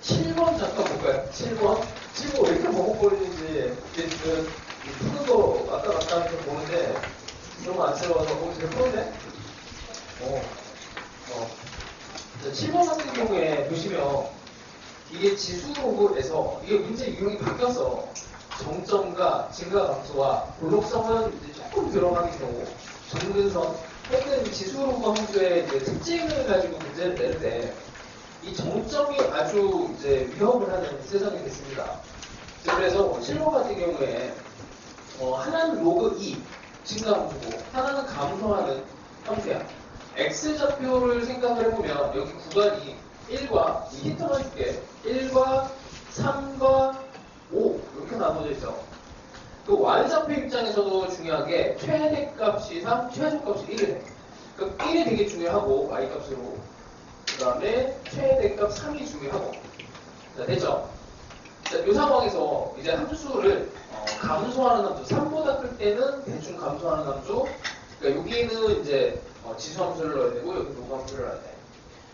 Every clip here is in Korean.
7번 잠깐 볼까요? 7번. 7번 왜 이렇게 버벅거리는지, 지금 푸는 거 왔다 갔다 하면서 보는데, 너무 안쓰러워서 보기 잘 푸는데? 자, 7번 같은 경우에 보시면, 이게 지수로에서, 이게 문제 유형이 바뀌었어. 정점과 증가 감소와 볼록성은 이제 조금 들어가는 경우, 정근선 혹은 지수로그 함수의 특징을 가지고 문제를 내는데, 이 정점이 아주 이제 위협을 하는 세상이 됐습니다. 그래서 7번 같은 경우에 하나는 로그 2 증가함수고 하나는 감소하는 함수야. X좌표를 생각을 해보면 여기 구간이 1과 이 힌트만 줄게. 1과 3과 5 이렇게 나눠져 있어. 그 Y좌표 입장에서도 중요한 게 최대값이 3, 최소값이 1이 돼. 그 1이 되게 중요하고 Y값으로. 그 다음에 최대값 3이 중요하고. 자, 됐죠? 자, 이 상황에서 이제 함수를 감소하는 함수, 3보다 클 때는 대충 감소하는 함수. 그러니까 여기는 이제 지수함수를 넣어야 되고 여기 로그함수를 넣어야 돼.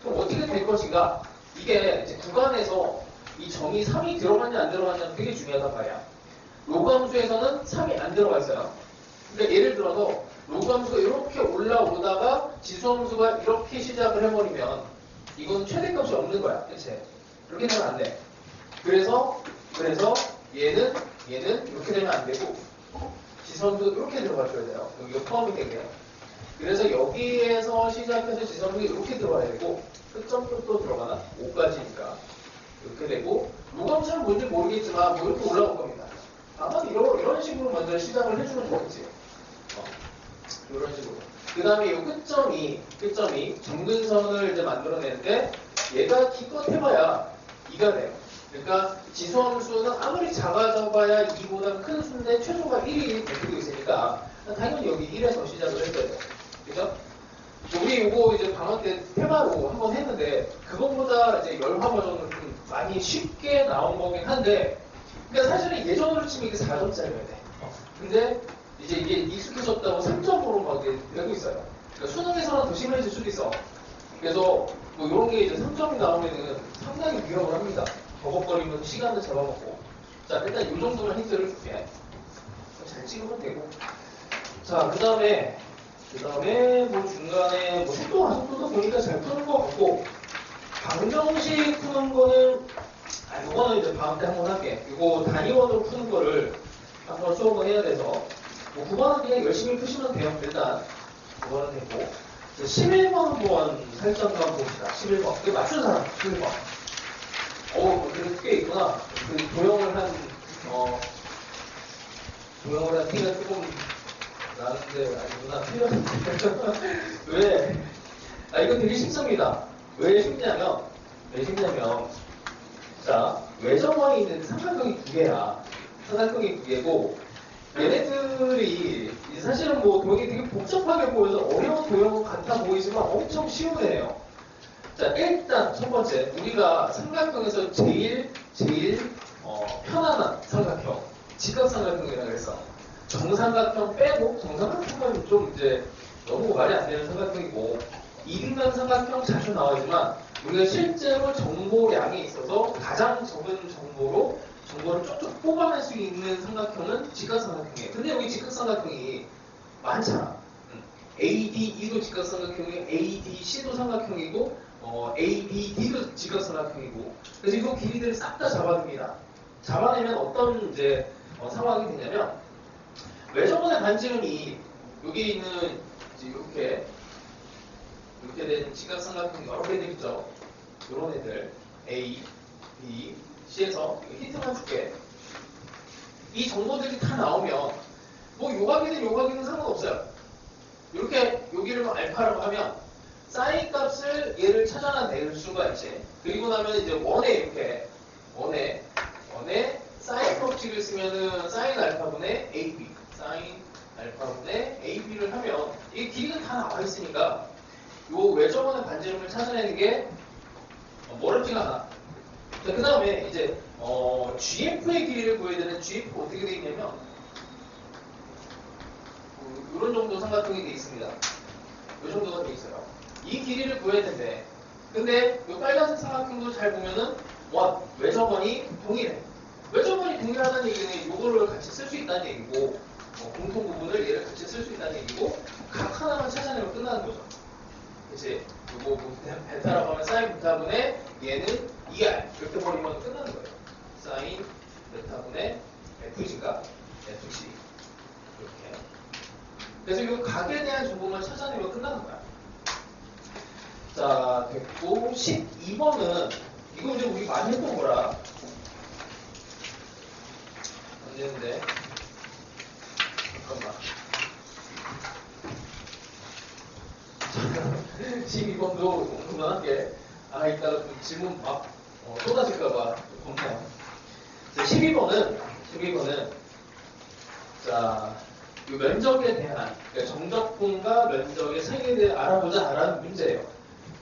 그럼 어떻게 될 것인가? 이게 이제 구간에서 이 정의 3이 들어갔냐 안 들어갔냐는 되게 중요하단 말이야. 로그함수에서는 3이 안 들어가 있어요. 그러니까 예를 들어서 로그함수가 이렇게 올라오다가 지수함수가 이렇게 시작을 해버리면 이건 최대값이 없는 거야. 그치? 이렇게 되면 안 돼. 그래서 얘는 이렇게 되면 안 되고 지수함수도 이렇게 들어가줘야 돼요. 여기가 포함이 되게. 그래서 여기에서 시작해서 지수함수가 이렇게 들어가야 되고 끝점도 또 들어가나? 5까지니까 이렇게 되고 로그함수는 뭔지 모르겠지만 뭐 이렇게 올라올 겁니다. 아마 이런 식으로 먼저 시작을 해주면 좋겠지. 이런 식으로. 그 다음에 이 끝점이 정근선을 이제 만들어내는데 얘가 기껏 해봐야 2가 돼요. 그러니까 지수함수는 아무리 작아져봐야 2보다 큰 수인데 최소가 1이 되고 있으니까 당연히 여기 1에서 시작을 했어야 돼요. 그죠? 우리 이거 이제 방학 때 테마로 한번 했는데 그것보다 이제 열화 버전으로 좀 많이 쉽게 나온 거긴 한데 그러니까 사실은 예전으로 치면 이게 4점짜리여야 돼. 근데 이제 이게 익숙해졌다고 3점으로 막 되고 있어요. 그러니까 수능에서는 더 심해질 수도 있어. 그래서 뭐 이런 게 이제 3점이 나오면은 상당히 위협을 합니다. 버벅거리면 시간을 잡아먹고. 자, 일단 이 정도만 힌트를 줄게. 잘 찍으면 되고. 자, 그 다음에 뭐 중간에 뭐 속도도 보니까 잘 푸는 것 같고, 방정식 푸는 거는, 이거는 이제 다음 때 한번 할게. 이거 단위원으로 푸는 거를 한번 수업을 해야 돼서, 뭐 9번은 그냥 열심히 푸시면 돼요. 일단 9번은 되고 11번 한번 살짝 한번 봅시다. 11번 이거 맞춘 사람 11번 그래도 꽤 있구나. 그 도형을 한 티가 조금 나는데 아니구나. 틀렸는데 왜? 이거 되게 쉽습니다. 왜 쉽냐면 자, 외접원에 있는 삼각형이 2개야. 삼각형이 2개고 얘네들이 사실은 뭐 도형이 되게 복잡하게 보여서 어려운 도형은 같아 보이지만 엄청 쉬운 애예요. 자, 일단 첫 번째 우리가 삼각형에서 제일 편안한 삼각형 직각삼각형이라고 그랬어. 정삼각형 빼고 정삼각형은 좀 이제 너무 말이 안 되는 삼각형이고 이등변 삼각형 자주 나오지만 우리가 실제로 정보량에 있어서 가장 적은 정보를 쭉쭉 뽑아낼 수 있는 삼각형은 직각삼각형이에요. 근데 여기 직각삼각형이 많잖아. ADE도 직각삼각형이고 ADC도 삼각형이고 ABD도 직각삼각형이고 그래서 이거 길이들을 싹 다 잡아줍니다. 잡아내면 어떤 이제 상황이 되냐면 외접원의 반지름이 여기 있는 이제 이렇게 된 직각삼각형 여러 개들 있죠. 이런 애들 A, B, C에서 힌트만 줄게. 이 정보들이 다 나오면 뭐 요각이든 상관없어요. 이렇게 여기를 알파라고 하면 사인 값을 얘를 찾아낼 수가 있지. 그리고 나면 이제 원에 사인 법칙을 쓰면은 사인 알파분의 AB 사인 알파분의 AB를 하면 이 길이가 다 나와 있으니까 요 외접원의 반지름을 찾아내는 게 어렵지가 않아. 자, 그 다음에 이제 GF의 길이를 구해야 되는 GF 어떻게 되어 있냐면 이런 정도 삼각형이 되어 있습니다. 이 정도가 되어 있어요. 이 길이를 구해야 되는데 근데 이 빨간색 삼각형도 잘 보면은 외접원이 동일해. 외접원이 동일하다는 얘기는 요거를 같이 쓸 수 있다는 얘기고 공통 부분을 얘를 같이 쓸 수 있다는 얘기고 각 하나만 찾아내면 끝나는 거죠. 이제 요거 베타라고 하면 사인 베타분의 얘는 2R 이렇게 버리면 끝나는 거예요. 사인 베타분의 FG가 FG 이렇게. 그래서 이 각에 대한 정보만 찾아내면 끝나는 거야. 자, 됐고 12번은 이거 이제 우리 많이 했던 거라 안 되는데 잠깐만 12번도 그만할게. 이따가 좀 질문 막 쏟아질까봐 겁나요. 자, 12번은 자, 이 면적에 대한 그러니까 정적분과 면적의 사이에 대해 알아보자라는 문제예요.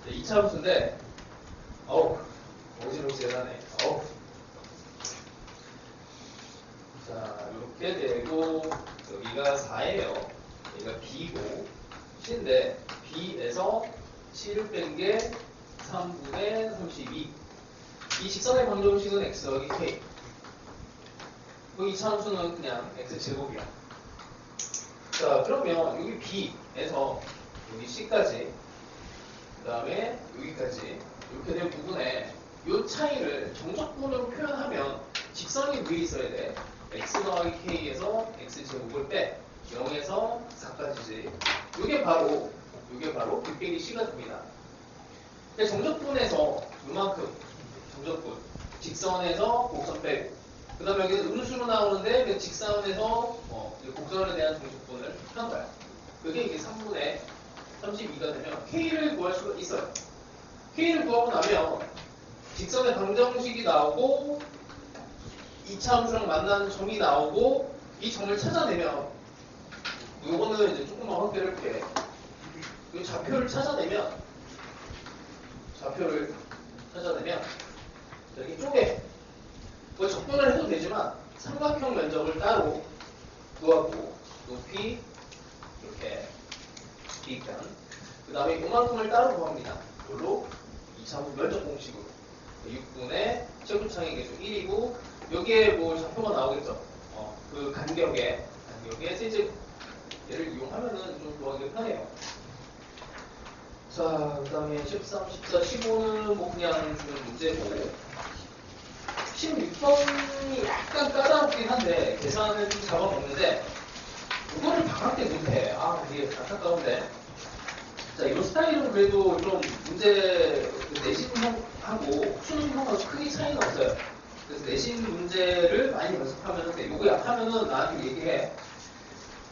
2차 함수인데 어지럽지하네. 자, 이렇게 되고 여기가 4예요. 여기가 B고 C인데 B에서 C를 뺀 게 3분의 32. 이 직선의 방정식은 X 더하기 K. 그 2차 함수는 그냥 X제곱이야. 자, 그러면 여기 B에서 여기 C까지 그 다음에 여기까지 이렇게 된 부분에 이 차이를 정적분으로 표현하면 직선이 위에 있어야 돼. X 더하기 K에서 X제곱을 빼 0에서 4까지지. 이게 바로 빅뱅이 C가 됩니다. 정적분에서 이만큼 정적분 직선에서 곡선 빼고 그 다음에 여기는 음수로 나오는데 그 직선에서 곡선에 대한 정적분을 한 거야. 그게 이게 3분의 32가 되면 K를 구할 수가 있어요. K를 구하고 나면 직선의 방정식이 나오고 2차 함수랑 만나는 점이 나오고 이 점을 찾아내면 요거는 이제 조금만 확대를 할게. 이 좌표를 찾아내면 여기 쪼개 뭐 적분을 해도 되지만 삼각형 면적을 따로 구하고 높이 이렇게 B편 그 다음에 요만큼을 따로 구합니다. 이걸로 2차함수 면적 공식으로 6분의 최고차의 개수 1이고 여기에 뭐 좌표가 나오겠죠. 그 간격에 세제 얘를 이용하면은 좀 구하기 편해요. 자, 그 다음에 13, 14, 15는 뭐 그냥 주는 문제고 16번이 약간 까다롭긴 한데 계산을 좀 잡아먹는데 이거를 방학 때 못해. 이게 안타까운데. 자, 이런 스타일은 그래도 좀 문제 내신하고 수능하고 크게 차이는 없어요. 그래서 내신 문제를 많이 연습하면 돼. 이거 약하면은 나한테 얘기해.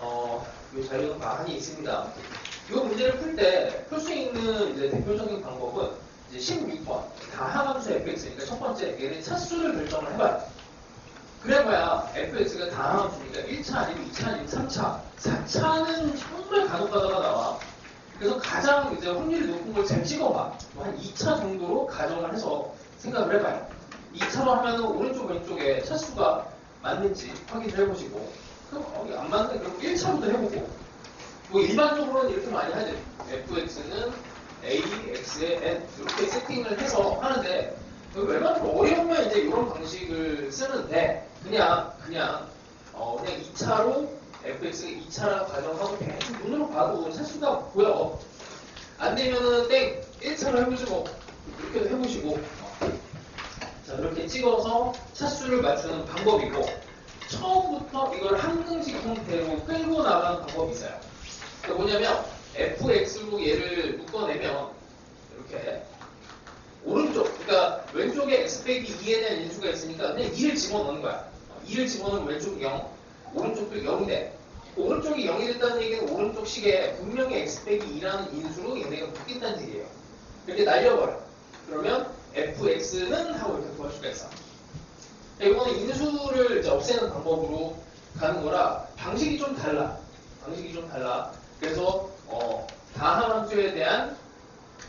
요 자료가 많이 있습니다. 이 문제를 풀 수 있는 이제 대표적인 방법은 이제 16번 다항함수 fx니까 첫 번째 얘는 차수를 결정을 해봐요. 그래봐야 fx가 다항함수니까 1차 아니면 2차 아니면 3차 4차는 정말 간혹 가다가 나와. 그래서 가장 이제 확률이 높은 걸 잘 찍어봐. 한 2차 정도로 가정을 해서 생각을 해봐요. 2차로 하면은 오른쪽 왼쪽에 차수가 맞는지 확인을 해보시고 그럼 안 맞는 그럼 1차부터 해보고 뭐 일반적으로는 이렇게 많이 하죠. fx는 a, x에 n 이렇게 세팅을 해서 하는데 웬만하면 어려우면 이제 이런 방식을 쓰는데 그냥 2차로 fx가 2차라고 가정하고 대충 눈으로 봐도 차수가 보여. 안 되면은 땡 1차로 해보시고 이렇게도 해보시고 자 이렇게 찍어서 차수를 맞추는 방법이고 처음부터 이걸 항등식 형태로 끌고 나가는 방법이 있어요. 그러니까 뭐냐면 fx로 얘를 묶어내면 이렇게 오른쪽, 그러니까 왼쪽에 x 빼기 2에 대한 인수가 있으니까 그냥 2를 집어넣는 거야. 2를 집어넣으면 왼쪽이 0, 오른쪽도 0이 돼. 오른쪽이 0이 됐다는 얘기는 오른쪽 식에 분명히 x 빼기 2라는 인수로 얘네가 묶인다는 얘기예요. 이렇게 날려버려. 그러면 fx는 하고 이렇게 구할 수가 있어. 이거는 인수를 이제 없애는 방법으로 가는 거라 방식이 좀 달라. 그래서 다항함수에 대한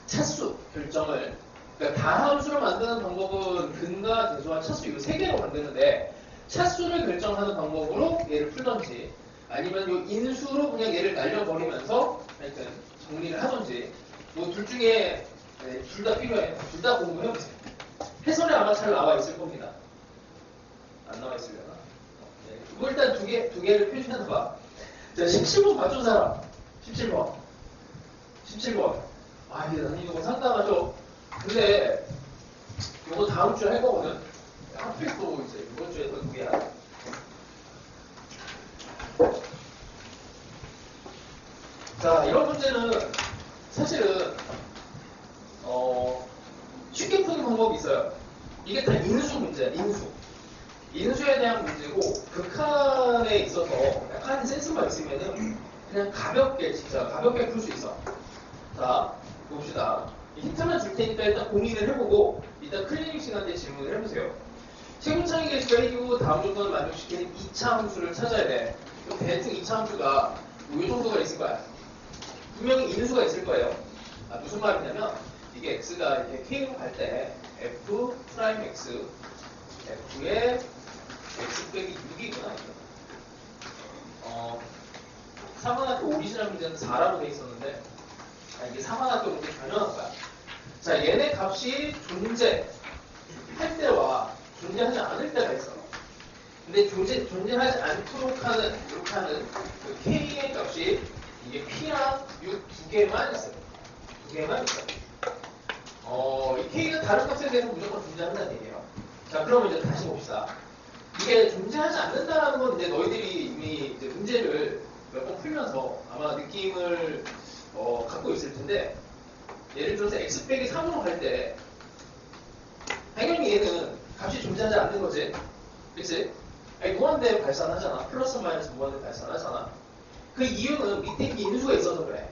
차수 결정을 그러니까 다항함수를 만드는 방법은 근과 대소와 차수 이 세 개로 만드는데 차수를 결정하는 방법으로 얘를 풀던지 아니면 이 인수로 그냥 얘를 날려버리면서 하여튼 정리를 하던지 뭐 둘 중에 둘 다 필요해. 둘 다 공부해보세요. 해설에 아마 잘 나와 있을 겁니다. 안 나와 있으려나? 네. 이거 일단 두 개를 표시해놔봐. 자, 17번 맞춘 사람. 17번. 17번. 아, 이게 나는 이거 상당하죠? 근데, 이거 다음 주에 할 거거든? 하필 또 이제 이번 주에 또 두 개야. 자, 이런 문제는 사실은, 쉽게 푸는 방법이 있어요. 이게 다 인수 문제야, 인수. 인수에 대한 문제고, 극한에 있어서 약간 센스만 있으면은 그냥 가볍게, 진짜 가볍게 풀 수 있어. 자, 봅시다. 힌트만 줄 테니까 일단 고민을 해보고, 일단 클리닉 시간 때 질문을 해보세요. 최고창의 계수가 이후 다음 조건을 만족시키는 2차 함수를 찾아야 돼. 그럼 대충 2차 함수가 이 정도가 있을 거야. 분명히 인수가 있을 거예요. 아, 무슨 말이냐면, 이게 x가 이렇게 k로 갈 때, f 프라임 x, f의 x 빼기 6이구나. 3만학교 오리지널 문제는 4라고 돼 있었는데, 이게 3만학교 문제 변형한 거야. 자, 얘네 값이 존재할 때와 존재하지 않을 때가 있어. 근데 존재하지 않도록 하는, 이렇게 하는 그 k의 값이 이게 p랑 6 두 개만 있어요. 두 개만 있어요. 이 k는 다른 값에 대해서 무조건 존재한다는 얘기예요. 자, 그러면 이제 다시 봅시다. 이게 존재하지 않는다는 건 이제 너희들이 이미 이제 문제를 몇 번 풀면서 아마 느낌을 갖고 있을 텐데, 예를 들어서 x 빼기 3으로 갈 때, 당연히 얘는 값이 존재하지 않는 거지. 그치? 아니, 무한대 발산하잖아. 플러스 마이너스 무한대 발산하잖아. 그 이유는 밑에 인수가 있어서 그래.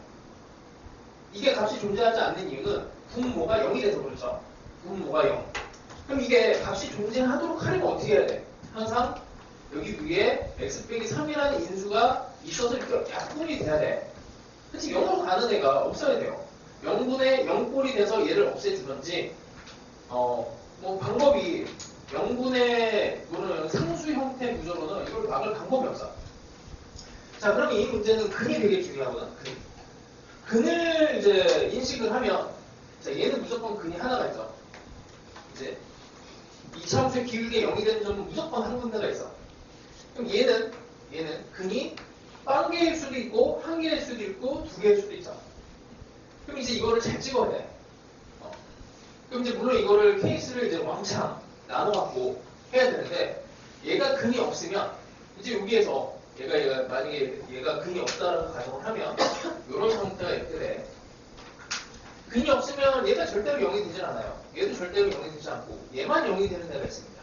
이게 값이 존재하지 않는 이유는 분모가 0이 돼서 그렇죠. 분모가 0. 그럼 이게 값이 존재하도록 하려면 어떻게 해야 돼? 항상 여기 위에 x 빼기 3이라는 인수가 있어서 이렇게 약분이 돼야 돼. 그치? 0으로 가는 애가 없어야 돼요. 0분의 0꼴이 돼서 얘를 없애주든지, 뭐 방법이 0분의 또는 상수 형태 구조로는 이걸 막을 방법이 없어. 자, 그럼 이 문제는 근이 되게 중요하거든. 근을 이제 인식을 하면, 자, 얘는 무조건 근이 하나가 있죠. 이제 이차 함수의 기울기가 0이 되는 점은 무조건 한 군데가 있어. 그럼 얘는 근이 0개일 수도 있고 1개일 수도 있고 2개일 수도 있죠. 그럼 이제 이거를 잘 찍어야 돼. 그럼 이제 물론 이거를 케이스를 이제 왕창 나눠갖고 해야 되는데, 얘가 근이 없으면 이제 여기에서 얘가 만약에 얘가 근이 없다라고 가정을 하면 이런 상태가 이렇게 돼. 근이 없으면 얘가 절대로 0이 되질 않아요. 얘도 절대로 0이 되지 않고 얘만 0이 되는 데가 있습니다.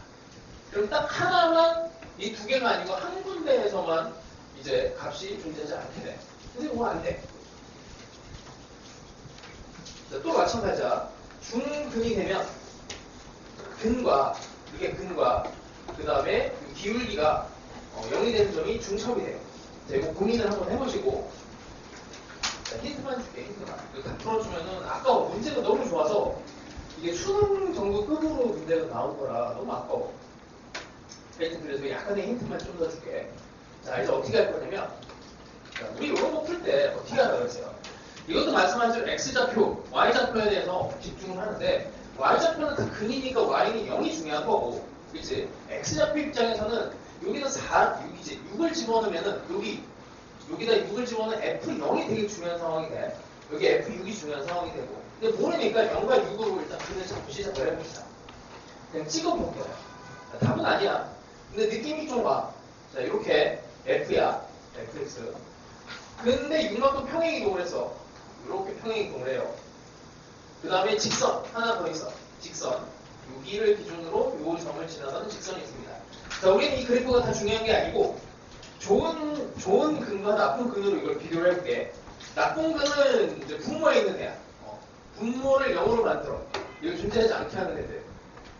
그럼 딱 하나만, 이 두 개가 아니고 한 군데에서만 이제 값이 존재하지 않게 돼. 근데 이거 안 돼. 자, 또 마찬가지야. 중근이 되면 이게 근과 그 다음에 기울기가 0이 되는 점이 중첩이 돼요. 자, 이거 고민을 한번 해보시고, 자, 힌트만 줄게. 힌트만. 이거 다 풀어주면은 아까워. 문제가 너무 좋아서 이게 수능 정도 급으로 문제가 나올 거라 너무 아까워. 하여튼 그래서 약간의 힌트만 좀 더 줄게. 자, 이제 어떻게 할 거냐면, 자, 우리 이런 거 풀 때 어떻게 하라고 했어요? 이것도 말씀하신 X좌표, Y좌표에 대해서 집중을 하는데, Y좌표는 다 근이니까 Y는 0이 중요한 거고, 그치? X좌표 입장에서는 여기는 6이지. 6을 집어넣으면은 여기다 6을 집어넣으면 F0이 되게 중요한 상황이 돼. 여기 F6이 중요한 상황이 되고. 근데 모르니까 0과 6으로 일단 근을 잡고 시작을 해봅시다. 그냥 찍어볼게요. 답은 아니야. 근데 느낌이 좀 와. 자, 이렇게 F야. Fx. 근데 6만큼 평행이동을 했어. 이렇게 평행이동을 해요. 그 다음에 직선 하나 더 있어. 직선. 여기를 기준으로 요 점을 지나가는 직선이 있습니다. 자, 우리는 이 그래프가 다 중요한 게 아니고 좋은 근과 나쁜 근으로 이걸 비교를 해볼게. 나쁜 근은 이제 분모에 있는 애야. 분모를 0으로 만들어. 이거 존재하지 않게 하는 애들.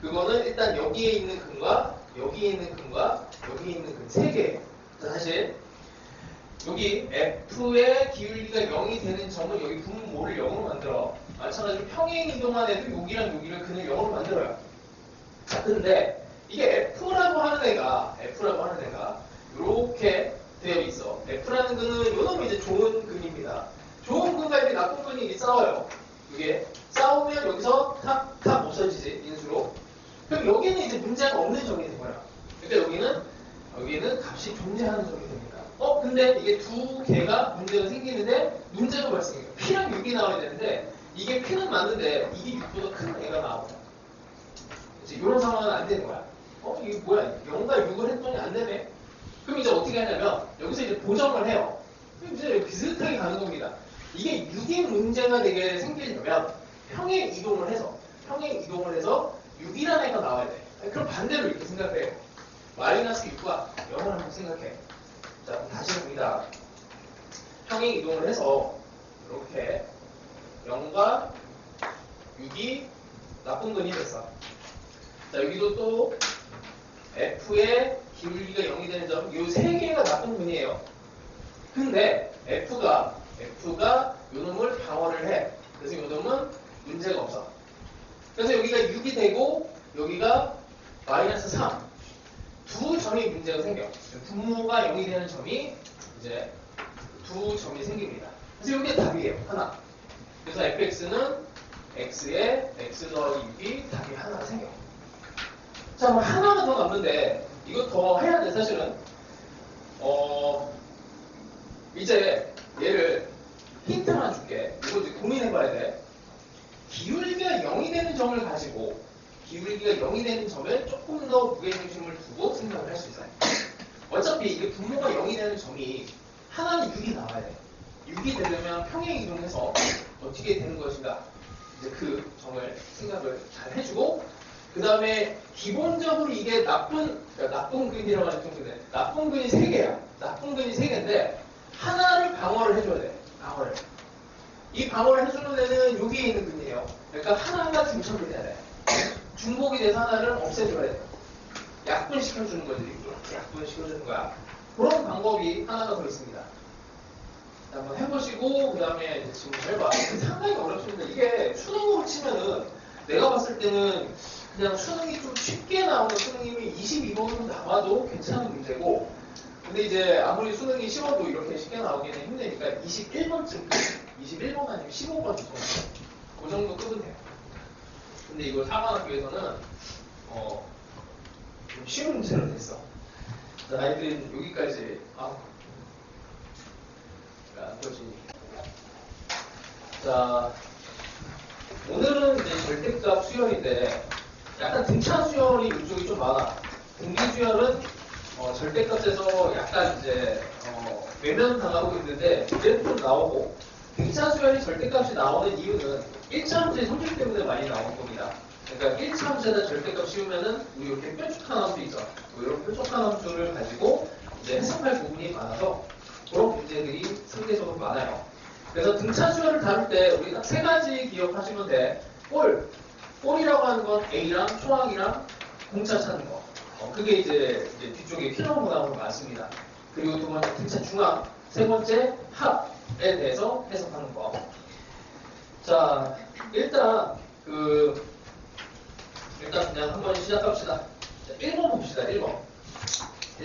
그거는 일단 여기에 있는 근과 여기에 있는 근과 여기에 있는 근 3개. 자, 다시 여기 F의 기울기가 0이 되는 점은 여기 분모를 0으로 만들어. 마찬가지로 평행 이동한 애도 여기랑 여기를 근을 0으로 만들어요. 자, 근데 이게 F라고 하는 애가 이렇게 되어 있어. F라는 근은 요놈이 이제 좋은 근입니다. 좋은 근과 이제 나쁜 근이 싸워요. 이게 싸우면 여기서 탑 없어지지, 인수로. 그럼 여기는 이제 문제가 없는 점이 되거나, 그러니까 여기는 값이 존재하는 점이 됩니다. 근데 이게 두 개가 문제가 생기는데 문제가 발생해요. P랑 6이 나와야 되는데 이게 P는 맞는데 이게 6보다 큰 애가 나오죠. 이런 상황은 안 되는 거야. 이게 뭐야? 0과 6을 했더니 안 되네? 그럼 이제 어떻게 하냐면 여기서 이제 보정을 해요. 그럼 이제 비슷하게 가는 겁니다. 이게 6이 문제가 되게 생기려면 평행 이동을 해서 6이라는 애가 나와야 돼. 그럼 반대로 이렇게 생각해요. 마이너스 6과 0을 한번 생각해. 자, 다시 봅니다. 평행 이동을 해서 이렇게 0과 6이 나쁜 근이 됐어. 자, 여기도 또 F의 기울기가 0이 되는 점, 이 세 개가 나쁜 근이에요. 근데 F가 요 놈을 방어를 해. 그래서 요 놈은 문제가 없어. 그래서 여기가 6이 되고 여기가 마이너스 3. 두 점이 문제가 생겨. 분모가 0이 되는 점이 이제 두 점이 생깁니다. 그래서 여기가 답이에요. 하나. 그래서 fx는 x에 x 더하기 6이 답이 하나가 생겨. 자, 뭐 하나가 더 남는데 이거 더 해야 돼. 사실은 이제 얘를 힌트 하나 줄게. 이거 이제 고민해봐야 돼. 기울기가 0이 되는 점을 가지고 기울기가 0이 되는 점에 조금 더 무게중심을 두고 생각을 할 수 있어요. 어차피 이게 분모가 0이 되는 점이 하나는 6이 나와야 돼. 6이 되려면 평행 이동해서 어떻게 되는 것인가, 이제 그 점을 생각을 잘 해주고, 그 다음에 기본적으로 이게 나쁜 근이라고 하는 정도인데, 나쁜 근이 3개야. 나쁜 근이 3개인데 하나를 방어를 해줘야 돼. 방어를. 이 방어를 해주는 애는 여기에 있는 근이에요. 그러니까 하나가 중첩이 돼야 돼. 중복이 돼서 하나를 없애줘야 돼. 약분시켜주는 거지. 이렇게 약분시켜주는 거야. 그런 방법이 하나가 더 있습니다. 자, 한번 해보시고 그 다음에 질문해봐. 상당히 어렵습니다. 이게 수능으로 치면은 내가 봤을 때는 그냥 수능이 좀 쉽게 나오는 수능이면 22번은 나와도 괜찮은 문제고, 근데 이제 아무리 수능이 쉬워도 이렇게 쉽게 나오기는 힘드니까 21번쯤 21번 아니면 15번 정도 그 정도 끄면 돼요. 근데 이거 4번 학교에서는 좀 쉬운 문제로 됐어. 자, 아이들은 여기까지. 자, 오늘은 이제 절대값 수열인데 약간 등차 수열이 이쪽이 좀 많아. 등기 수열은 절대값에서 약간 이제 외면 당하고 있는데 이제는 좀 나오고, 등차 수열이 절대값이 나오는 이유는 1차 문제 성질 때문에 많이 나오는 겁니다. 그러니까 1차 문제에다 절대값 씌우면은 우리 이렇게 뾰족한 함수 있죠. 이런 뾰족한 함수를 가지고 이제 해석할 부분이 많아서 그런 문제들이 상대적으로 많아요. 그래서 등차 수열을 다룰 때 우리 딱 3가지 기억하시면 돼. 꼴이라고 하는 건 A랑 초항이랑 공차 찾는 거. 그게 이제 뒤쪽에 필요한 문항으로 많습니다. 그리고 두 번째 등차 중항, 세 번째 합에 대해서 해석하는 거. 자, 일단 그냥 한번 시작합시다. 자, 1번 봅시다. 1번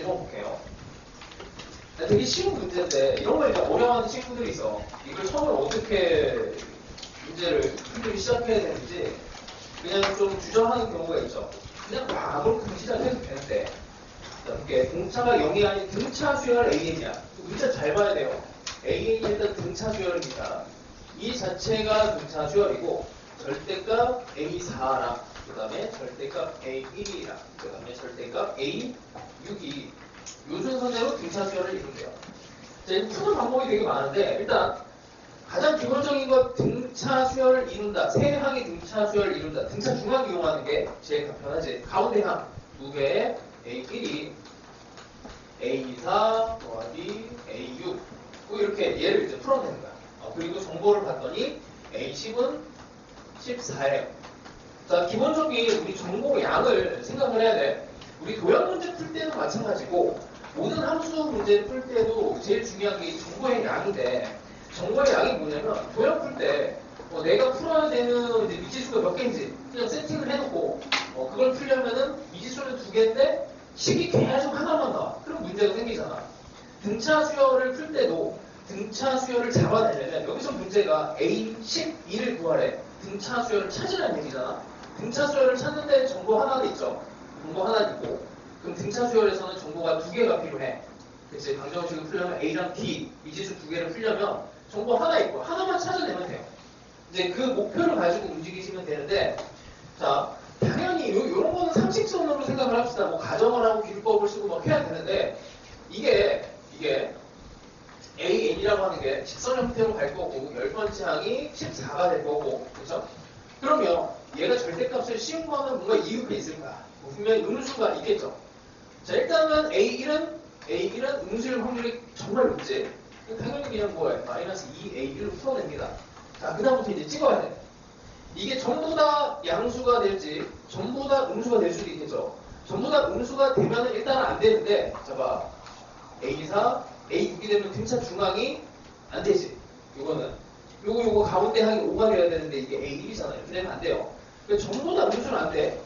볼게요. 되게 쉬운 문제인데 이런 거 이제 어려워하는 친구들이 있어. 이걸 처음에 어떻게 문제를 풀기 시작해야 되는지 그냥 좀 주저하는 경우가 있죠. 그냥 아무렇게나 시작해도 되는데, 자, 이렇게 공차가 0이 아닌 등차 수열 AN이야. 문제 잘 봐야 돼요. AN이 일단 등차 수열입니다. 이 자체가 등차 수열이고 절대값 A4랑 그 다음에 절대값 A1이랑 그 다음에 절대값 A6이 요 순서대로 등차 수열을 이룬대요. 자, 푸는 방법이 되게 많은데 일단 가장 기본적인 건 등차 수열을 이룬다. 세 항의 등차 수열을 이룬다. 등차 중항 이용하는 게 제일 간편하지. 가운데 항 두 개의 A1이 A4 더하기 A6 이렇게 얘를 이제 풀어내는 거야. 그리고 정보를 봤더니 A10은 14예요. 자, 기본적인 우리 정보 양을 생각을 해야 돼. 우리 도형 문제 풀 때는 마찬가지고 모든 함수 문제를 풀 때도 제일 중요한 게 정보의 양인데, 정보의 양이 뭐냐면 도형 풀 때 내가 풀어야 되는 이제 미지수가 몇 개인지 그냥 세팅을 해놓고 그걸 풀려면은 미지수는 2개인데 식이 계속 하나만 나와. 그럼 문제가 생기잖아. 등차 수열을 풀 때도 등차 수열을 잡아내려면 여기서 문제가 A12를 구하래. 등차 수열을 찾으라는 얘기잖아. 등차 수열을 찾는데 정보 하나는 있죠. 정보 하나 있고, 그럼 등차 수열에서는 정보가 두 개가 필요해. 그치? 방정식을 풀려면 A랑 B, 미지수 두 개를 풀려면 정보 하나 있고, 하나만 찾아내면 돼요. 이제 그 목표를 가지고 움직이시면 되는데, 자, 당연히 요런 거는 상식선으로 생각을 합시다. 뭐 가정을 하고 기술법을 쓰고 막 해야 되는데, 이게 AN이라고 하는 게 직선 형태로 갈 거고, 10번째 항이 14가 될 거고, 그렇죠? 그러면 얘가 절대값을 씌운 거는 뭔가 이유가 있을 거야. 뭐 분명히 음수가 있겠죠. 자, 일단은 A1은 음수일 확률이 정말 높지. 당연히 그냥 뭐예요? 마이너스 2A1로 풀어냅니다. 자, 그 다음부터 이제 찍어야 돼. 이게 전부 다 양수가 될지, 전부 다 음수가 될 수도 있겠죠. 전부 다 음수가 되면은 일단은 안 되는데, 자 A4, A6이 되면 등차 중앙이 안 되지. 요거는. 요거 가운데 항이 5가 돼야 되는데 이게 A1이잖아요. 이렇게 되면 안 돼요. 그러니까 전부 다 음수는 안 돼.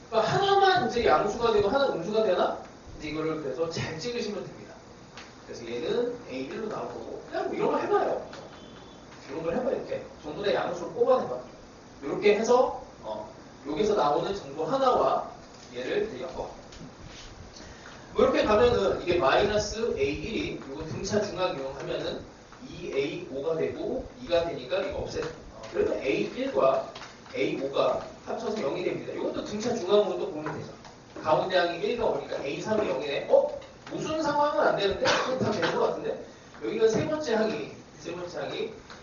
그러니까 하나만 이제 양수가 되고 하나는 음수가 되나? 이제 이거를 그래서 잘 찍으시면 됩니다. 그래서 얘는 A1로 나올 거고, 그냥 뭐 이런 거 해봐요. 이런 걸 해봐. 이렇게 전부 다 양수를 뽑아내봐. 이렇게 해서 여기서 나오는 정보 하나와 얘를 엮어. 뭐 이렇게 가면은 이게 마이너스 A1이 이거 등차 중앙 이용하면은 2A5가 되고 2가 되니까 이거 없애. 그러면 A1과 A5가 합쳐서 0이 됩니다. 이것도 등차 중앙으로 또 보면 되죠. 가운데 항이 1가 오니까 A3이 0이네. 무슨 상황은 안 되는데? 그건 다 되는 것 같은데? 여기가 세 번째 항이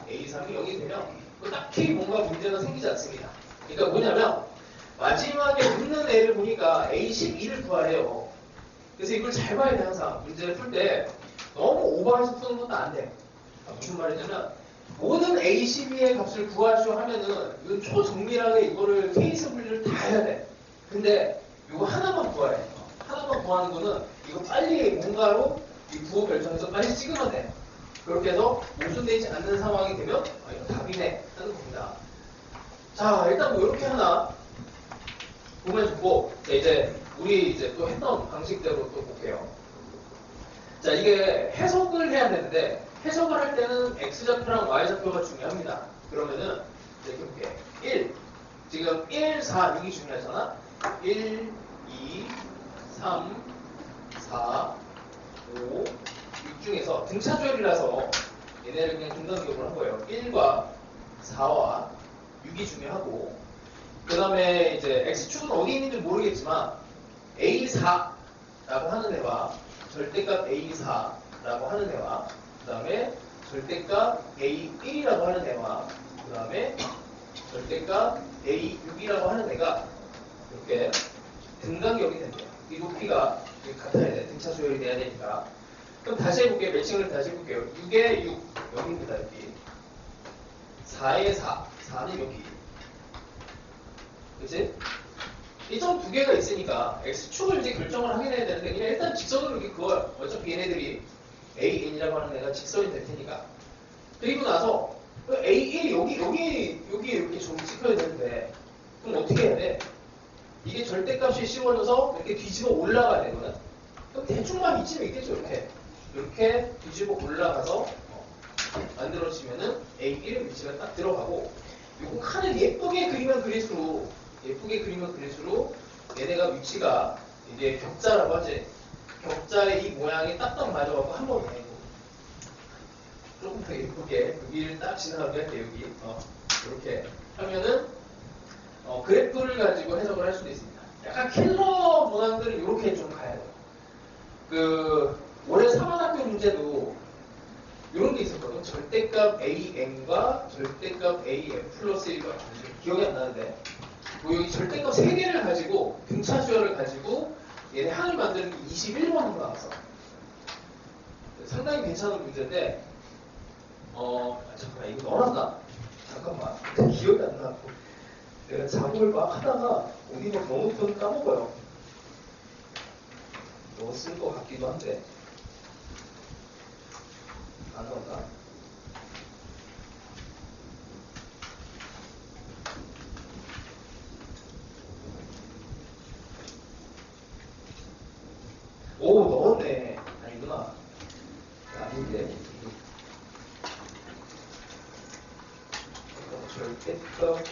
A3이 0이 되면 딱히 뭔가 문제가 생기지 않습니다. 그러니까 뭐냐면 마지막에 묻는 애를 보니까 A12를 구하래요. 그래서 이걸 잘 봐야 돼. 항상 문제를 풀 때 너무 오버해서 푸는 것도 안 돼. 무슨 말이냐면 모든 A12의 값을 구하시오 하면은 이건 초정밀하게 이거를 케이스 분류를 다 해야 돼. 근데 이거 하나만 구하래. 하나만 구하는 거는 이거 빨리 뭔가로 이 부호 결정해서 빨리 찍으면 돼. 그렇게 해서 모순되지 않는 상황이 되면 이거 답이네 하는 겁니다. 자, 일단 뭐 이렇게 하나 보면 좋고, 자, 이제 우리 이제 또 했던 방식대로 또 볼게요. 자, 이게 해석을 해야 되는데 해석을 할 때는 X좌표랑 Y좌표가 중요합니다. 그러면은 이렇게 볼게. 1. 지금 1, 4, 6이 중요하잖아. 1, 2, 3, 4, 5, 6 중에서 등차 조율이라서 얘네를 그냥 중간기억을 한 거예요. 1과 4와 6이 중요하고, 그 다음에 이제 X축은 어디 있는지 모르겠지만 A4라고 하는 애와 절대값 A4라고 하는 애와 그 다음에 절대값 A1이라고 하는 애와 그 다음에 절대값 A6이라고 하는 애가 이렇게 등간격이 된대요. 이 높이가 같아야 돼. 등차 조율이 돼야 되니까. 그럼 다시 해볼게요. 매칭을 다시 해볼게요. 6에 6 여기입니다. 여기 4에 4 4는 여기. 그치? 이 점 두 개가 있으니까 X축을 이제 결정을 하게 돼야 되는데 그냥 일단 직선으로 이렇게 그걸 어차피 얘네들이 AN이라고 하는 애가 직선이 될 테니까. 그리고 나서 A1 여기 이렇게 좀 찍혀야 되는데 그럼 어떻게 해야 돼? 이게 절대값이 씌워져서 이렇게 뒤집어 올라가야 되거든. 그럼 대충만 이쯤에 있겠죠. 이렇게 뒤집어 올라가서 만들어지면은 A1의 위치가 딱 들어가고, 요거 칸을 예쁘게 그리면 그릴수록 얘네가 위치가 이게 격자라고 하지. 격자의 이 모양이 딱딱 맞아갖고 한 번에 조금 더 예쁘게 여기를 딱 지나가게 할게요. 여기 이렇게 하면은 그래프를 가지고 해석을 할 수도 있습니다. 약간 킬러 문항들은 이렇게 좀 가야 돼요. 올해 3학년 문제도 이런 게 있었거든. 절대값 AN과 절대값 AN 플러스 1과 기억이 안 나는데 뭐 여기 절대값 3개를 가지고 등차 수열을 가지고 얘네 항을 만드는 게 21번으로 나왔어. 상당히 괜찮은 문제인데 잠깐만 이거 넣어놨나? 잠깐만 기억이 안 나고 내가 작업을 막 하다가 어디 막 넣어놓고는 까먹어요. 넣었을 것 같기도 한데 안 넣었나? 오 넣었네. 아니구나. 아닌데 절대값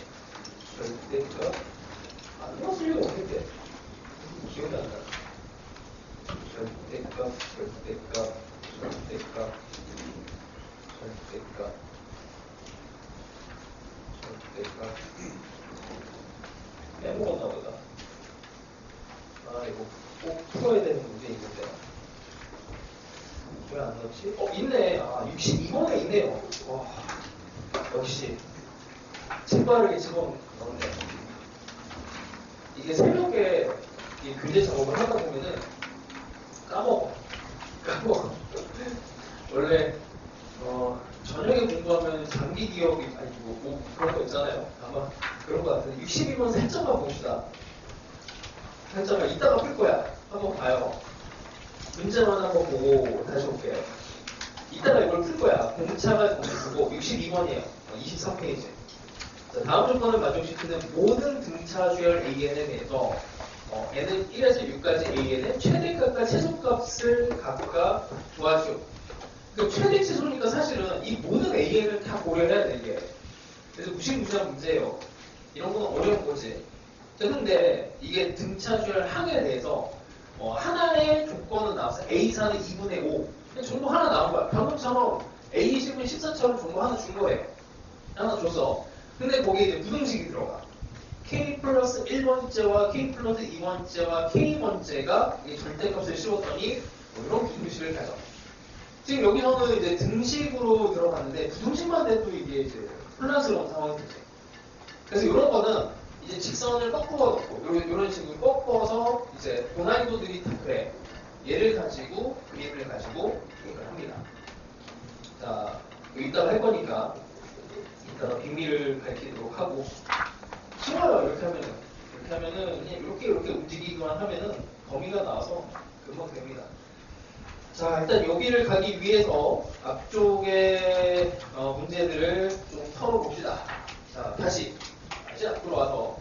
풀어야 되는 문제 있는데. 왜 안 넣었지? 있네. 62번에 있네요. 와, 역시 재빠르게 집어넣었네. 이게 새벽에 이 교재 작업을 하다 보면은 까먹어. 원래 저녁에 공부하면 장기 기억이 아니고 뭐 그런 거 있잖아요. 아마 그런 거 같은데 62번 살짝만 봅시다. 살짝만 이따가 풀 거야. 한번 봐요. 문제만 한번 보고 다시 올게요. 이따가 이걸 풀 거야. 공차가 공부고 62번이에요. 23페이지. 자, 다음 조건을 만족시키는 모든 등차 수열 AN에 대해서 n은 1에서 6까지 AN의 최대값과 최소값을 각각 구하시오. 그 최대 최소니까 사실은 이 모든 AN을 다 고려해야 돼, 이게. 그래서 무시무시한 문제예요. 이런 건 어려운 거지. 근데 이게 등차 수열 항에 대해서 하나의 조건은 나왔어. A사는 2분의 5. 정보 하나 나온 거야. 방금처럼 A10은 14처럼 정보 하나 준 거예요. 하나 줬어. 근데 거기에 이제 부등식이 들어가. K 플러스 1번째와 K 플러스 2번째와 K번째가 절대값을 씌웠더니 이런 부등식을 가져. 지금 여기서는 이제 등식으로 들어갔는데 부등식만 돼도 이게 이제 혼란스러운 상황이 되죠. 그래서 이런 거는 이제 직선을 꺾어 놓고 이런 식으로 꺾어서 이제 고난이도들이 다 그래. 얘를 가지고 그림을 가지고 이걸 합니다. 자, 이따가 할 거니까 이따가 비밀을 밝히도록 하고 쉬워요. 이렇게 하면은 그냥 이렇게 움직이기만 하면은 범위가 나와서 금방 됩니다. 자, 일단 여기를 가기 위해서 앞쪽의 문제들을 좀 털어봅시다. 자, 다시 앞으로 와서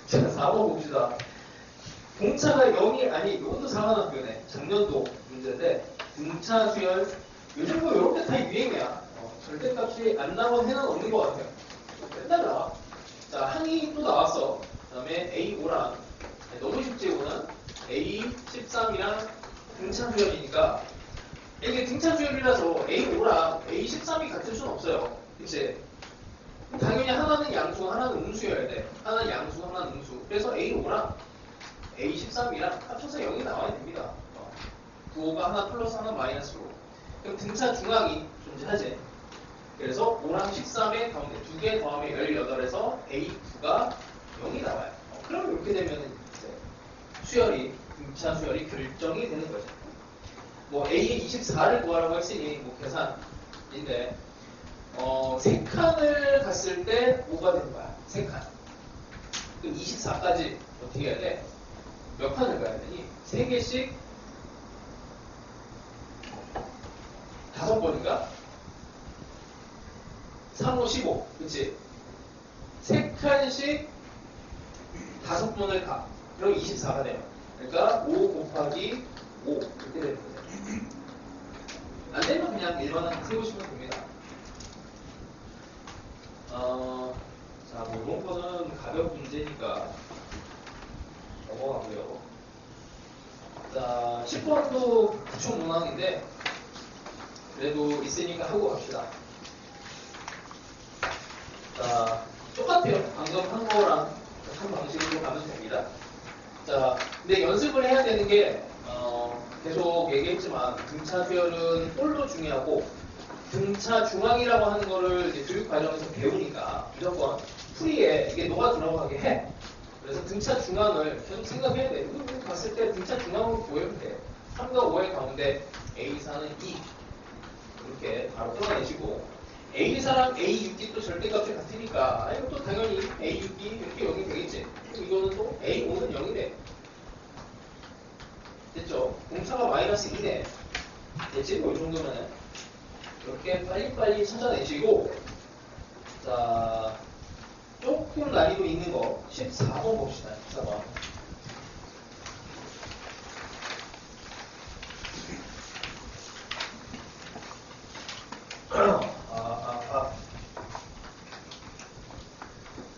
자, 4번 봅시다. 공차가 0이 아니 이것도 상한학교네. 작년도 문제인데 등차 수열 요즘 뭐 이렇게 다 유행이야. 절대값이 안 나온 해는 없는 것 같아요. 맨날 나와. 자, 항이 또 나왔어. 그 다음에 A5랑 너무 쉽지 이거는 A13이랑 등차 수열이니까 이게 등차 수열이라서 A5랑 A13이 같을 수는 없어요. 그치? 당연히 하나는 양수, 하나는 음수여야 돼. 하나는 양수, 하나는 음수. 그래서 A5랑 A13이랑 합쳐서 0이 나와야 됩니다. 9호가 하나 플러스 하나 마이너스로. 그럼 등차 중앙이 존재하지. 그래서 5랑 13의 가운데 2개 더하면 18에서 A9가 0이 나와요. 그럼 이렇게 되면 수열이, 등차 수열이 결정이 되는 거죠. 뭐 A의 24를 구하라고 했으니 뭐 계산인데 3칸을 갔을 때 5가 되는 거야. 3칸. 그럼 24까지 어떻게 해야 돼? 몇 칸을 가야 되니? 3개씩 5번인가? 3, 5, 15. 그치? 3칸씩 5번을 가. 그럼 24가 돼요. 그러니까 5 곱하기 5 이렇게 되는 거죠. 안 되면 그냥 일반항 세우시면 됩니다. 자, 뭐 이런 거는 가벼운 문제니까 넘어가고요. 자, 10번도 기초 문항인데 그래도 있으니까 하고 갑시다. 자, 똑같아요. 방금 한 거랑 한 방식으로 가면 됩니다. 자, 근데 연습을 해야 되는 게 계속 얘기했지만 등차 수열은 홀도 중요하고 등차 중앙이라고 하는 거를 이제 교육 과정에서 배우니까 무조건 풀이에 이게 녹아 들어가게 해. 그래서 등차 중앙을 계속 생각해야 돼. 우리 봤을 때 등차 중앙으로 보여도 돼. 3과 5의 가운데 A4는 2 이렇게 바로 끌어내시고 A4랑 A6이 또 절대값이 같으니까 이것도 당연히 A6이 이렇게 0이 되겠지. 그리고 이거는 또 A5는 0이 돼. 됐죠? 공차가 마이너스 2네. 됐지? 뭐 이 정도면은 이렇게 빨리빨리 찾아내시고 자 조금 난이도 있는 거 14번 봅시다. 14번.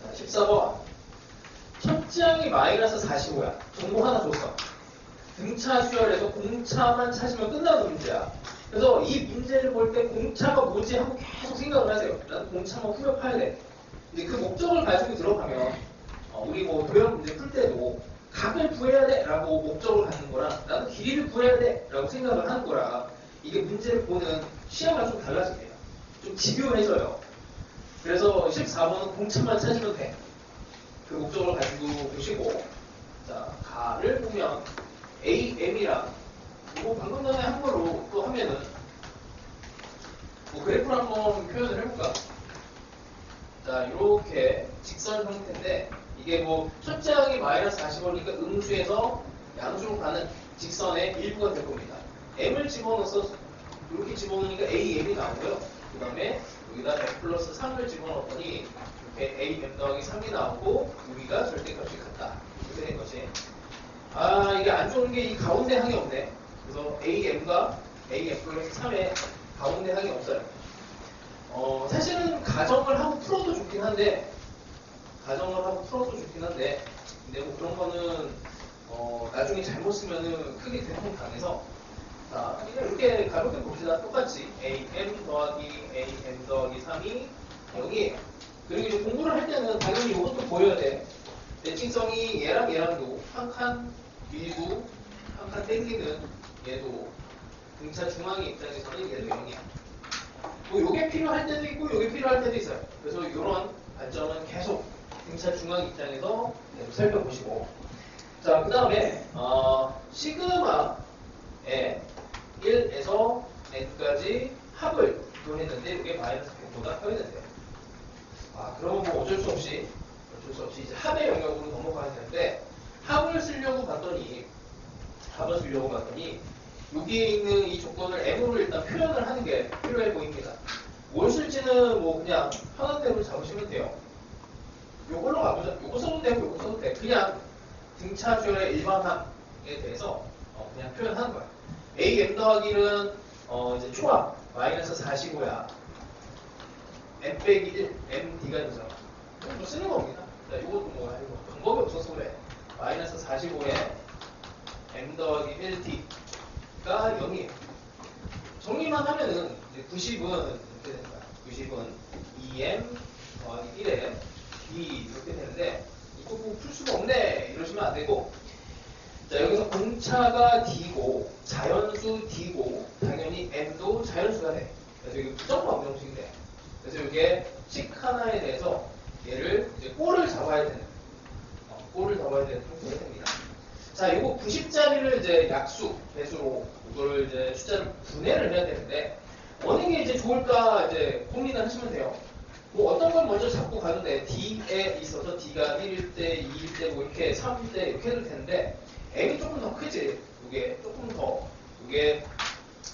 자, 14번. 첫째 항이 마이너스 45야. 정보 하나 줬어. 등차 수열에서 공차만 찾으면 끝나는 문제야. 그래서 이 문제를 볼 때 공차가 뭐지 하고 계속 생각을 하세요. 나는 공차만 후벼 파야 돼. 근데 그 목적을 가지고 들어가면 우리 뭐 도형 문제 풀 때도 각을 구해야 돼 라고 목적을 갖는 거랑 나는 길이를 구해야 돼 라고 생각을 하는 거랑 이게 문제를 보는 시야가 좀 달라집니다. 좀 집요해져요. 그래서 14번은 공차만 찾으면 돼. 그 목적을 가지고 보시고, 자, 가를 보면 AM이랑 뭐 방금 전에 한 거로 또 하면은 뭐 그래프를 한번 표현을 해볼까? 자, 이렇게 직선 형태인데 이게 뭐 첫째 항이 마이너스 40원이니까 음수에서 양수로 가는 직선의 일부가 될 겁니다. m을 집어넣어서 이렇게 집어넣으니까 am이 나오고요. 그 다음에 여기다 m 플러스 3을 집어넣었더니 이렇게 am 더하기 3이 나오고 여기가 절대값이 같다. 이렇게 된 것이. 아, 이게 안 좋은 게 이 가운데 항이 없네. 그래서 am과 am 플러스 3의 가운데 항이 없어요. 사실은 가정을 하고 풀어도 좋긴 한데 근데 뭐 그런 거는 나중에 잘못 쓰면은 크게 대통 당해서 자, 그냥 이렇게 가볍게 봅시다. 똑같이 am 더하기 3이 0이에요. 그리고 이제 공부를 할 때는 당연히 이것도 보여야 돼. 대칭성이 얘랑도 한 칸 밀고 한 칸 땡기는 얘도 등차 중앙의 입장에서는 얘도 0이야. 뭐 요게 필요할 때도 있고 요게 필요할 때도 있어요. 그래서 이런 관점은 계속 등차 중앙 입장에서 계속 살펴보시고, 자, 그 다음에 시그마의 1에서 n까지 합을 구했는데 이게 마이너스 100보다 커있는데요. 아, 그러면 뭐 어쩔 수 없이 이제 합의 영역으로 넘어가야 되는데 합을 쓰려고 봤더니 여기에 있는 이 조건을 m으로 일단 표현을 하는 게 필요해 보입니다. 뭘 쓸지는 뭐 그냥 편한 대로 잡으시면 돼요. 요걸로 가보자. 요거 써도 되고 요거 써도 돼. 그냥 등차수열의 일반항에 대해서 그냥 표현하는 거야. a m 더하기는 이제 초합 마이너스 45야. m 빼기 1 m d가 되잖아. 뭐 쓰는 겁니다. 자, 이것도 뭐 방법이 없어서 그래. 마이너스 45에 m 더하기 1t가 0이에요. 정리만 하면은 이제 90은 이렇게 되는 거야. 90은 2m 더하기 1에 d 이렇게 되는데 이거 뭐 풀 수가 없네 이러시면 안 되고, 자, 여기서 공차가 d고 자연수 d고 당연히 m도 자연수가 돼. 그래서 이게 부정방 정식인데, 그래서 이게 식 하나에 대해서 얘를 이제 꼴을 잡아야 되는 형태가 됩니다. 자, 이거 90짜리를 이제 약수, 배수로 이걸 이제 숫자를 분해를 해야 되는데 어느 게 이제 좋을까 이제 고민을 하시면 돼요. 뭐 어떤 걸 먼저 잡고 가는데 D에 있어서 D가 1일 때, 2일 때, 뭐 이렇게 3일 때 이렇게 해도 되는데 M이 조금 더 크지. 이게 조금 더 이게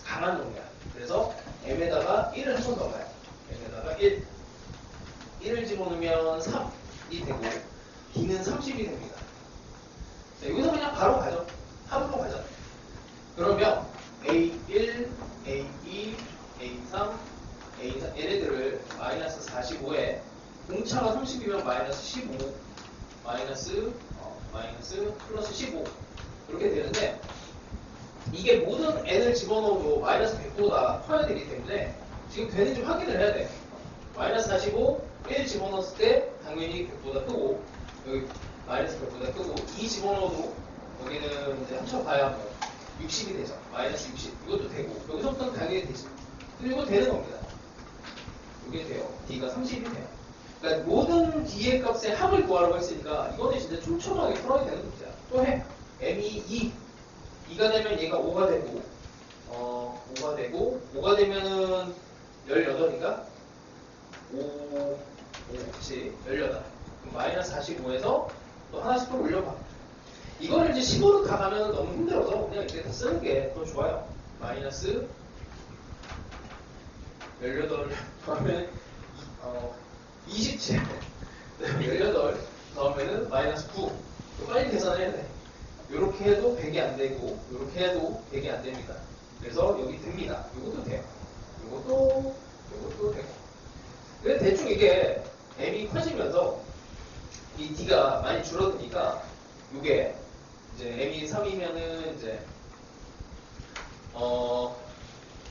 강한 놈이야. 그래서 M에다가 1을 한 번 더 가요. M에다가 1을 집어넣으면 3이 되고 D는 30이 됩니다. 자, 여기서 그냥 바로 가죠. 합으로 가죠. 그러면 A1, A2, A3, A4 얘네들을 마이너스 45에 공차가 30이면 마이너스 15 마이너스 플러스 15 이렇게 되는데 이게 모든 n을 집어넣어도 마이너스 100보다 커야 되기 때문에 지금 되는지 확인을 해야 돼. 마이너스 45, 1 집어넣었을 때 당연히 100보다 크고 여기 마이너스 100보다 크고 2 집어넣어도 여기는 이제 합쳐봐야 뭐 60이 되죠. 마이너스 60 이것도 되고 여기서부터는 당연히 되지. 근데 이거 되는 겁니다. 이게 돼요. D가 30이 돼요. 그러니까 모든 D의 값의 합을 구하라고 했으니까 이거는 진짜 촘촘하게 풀어야 되는 문제야. 또 해. M이 2가 되면 얘가 5가 되고 5가 되면은 18인가? 5치 18. 그럼 마이너스 45에서 또 하나씩 더 올려봐. 이거를 이제 15로 가가면 너무 힘들어서 그냥 이렇게 다 쓰는 게 더 좋아요. 마이너스 18 더하면 27. 18 더하면은 마이너스 9. 빨리 계산해야 돼. 요렇게 해도 100이 안 되고, 요렇게 해도 100이 안 됩니다. 그래서 여기 됩니다. 요것도 돼요. 요것도 되고. 근데 대충 이게 m이 커지면서 이 d가 많이 줄어드니까 요게 이제 m이 3이면은 이제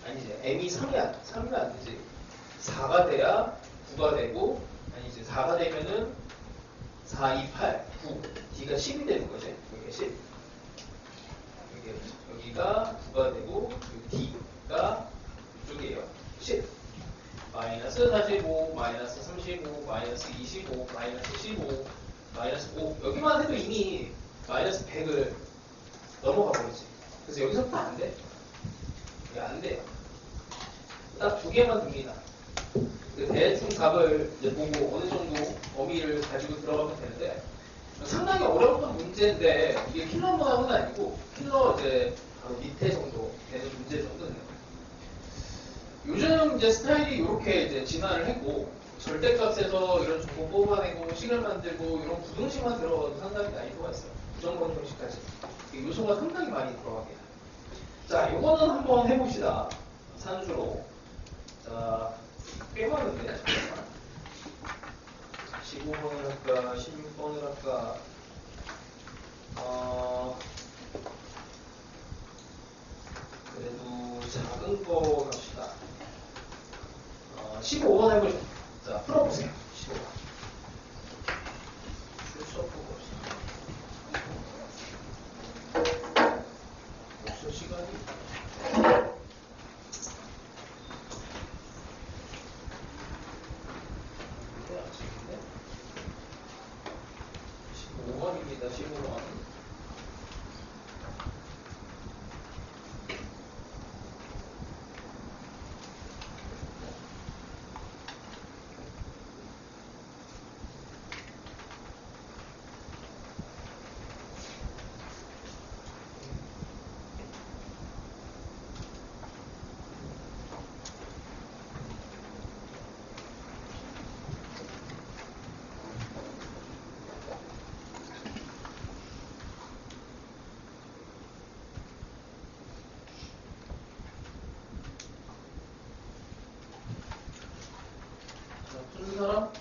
아니지 m이 3이면 안 되지. 4가 돼야 9가 되고, 아니지 4가 되면은 4, 2, 8 9, D가 10이 되는 거지. 여기가 10. 여기가 9가 되고, D가 이쪽이에요. 10. 마이너스 45, 마이너스 35, 마이너스 25, 마이너스 15, 마이너스 5. 여기만 해도 이미 마이너스 100을 넘어가 버리지. 그래서 여기서부터 안 돼. 이게 안 돼요. 딱 두 개만 둡니다. 대충 값을 이제 보고 어느 정도 범위를 가지고 들어가면 되는데, 상당히 어려웠던 문제인데, 이게 킬러 모양은 아니고, 킬러 이제 바로 밑에 정도 되는 문제 정도는. 요즘 이제 스타일이 이렇게 이제 진화를 했고, 절대값에서 이런 정보 뽑아내고, 식을 만들고, 이런 부등식만 들어가도 상당히 난이도가 있어요. 부정번 형식까지. 요소가 상당히 많이 들어갑니다. 자, 요거는 한번 해봅시다. 산수로. 자, 꽤 많은데, 잠깐만. 15번을 할까, 16번을 할까, 그래도 작은 거 갑시다. 15번 해보죠. 자, 풀어보세요. 15번. 출석 보고 봅시다. 벌써 시간이. 이게 아침인데? 15번입니다, 15번. 푸는 사람?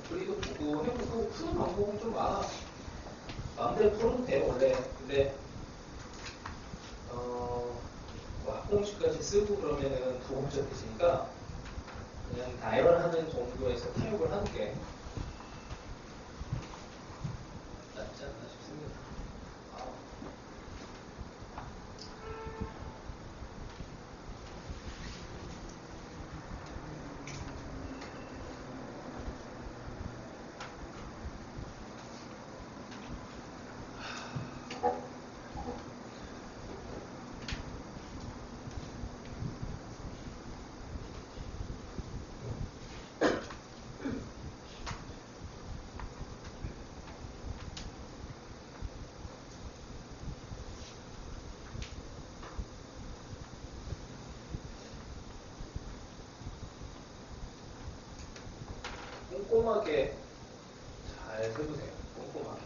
그리도 보고 해보고 푸는 방법은 좀 많아. 마음대로 풀어도 돼 원래. 근데 뭐 합공식까지 쓰고 그러면은 더 복잡해지니까 그냥 다이얼하는 정도에서 타협을 하는 게 낫지 않나 싶습니다. 꼼꼼하게 잘 해보세요. 꼼꼼하게.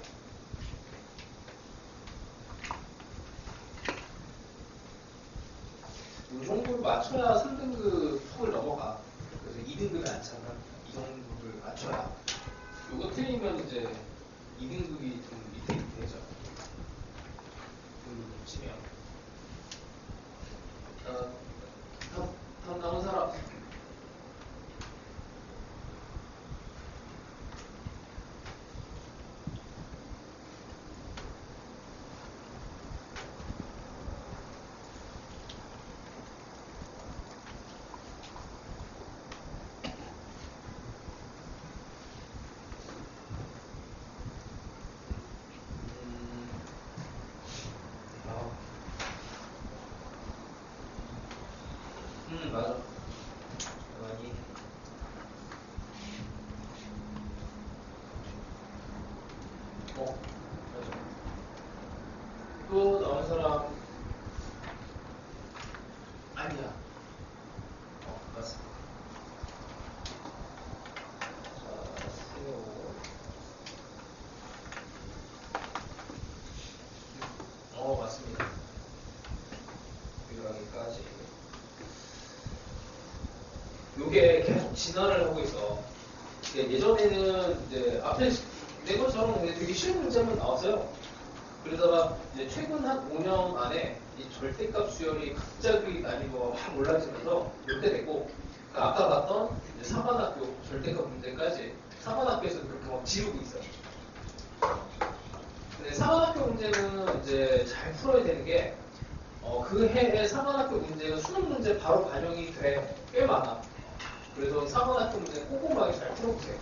이 정도를 맞춰야 3등급 턱을 넘어가. 그래서 2등급이 안 차면 이 정도를 맞춰야. 이거 틀리면 이제 2등급이 좀 밑에 되죠. 치면. 다음 남은 사람. 맞아. 많이. 맞아. 또 나온 사람. 아니야. 맞습니다. 자, 세요. 맞습니다. 여기까지. 요게 계속 진화를 하고 있어. 예전에는 이제 앞에 낸 것처럼 되게 쉬운 문제만 나왔어요. 그러다가 이제 최근 한 5년 안에 이 절대값 수열이 갑자기 난이도가 확 올라지면서 이렇게 되고 아까 봤던 이제 사관학교 절대값 문제까지 사관학교에서도 그렇게 막 지우고 있어요. 근데 사관학교 문제는 이제 잘 풀어야 되는 게 그 해에 사관학교 문제가 수능 문제 바로 반영이 돼 꽤 많아. 그래서 사관학교 문제 꼼꼼하게 잘 풀어보세요.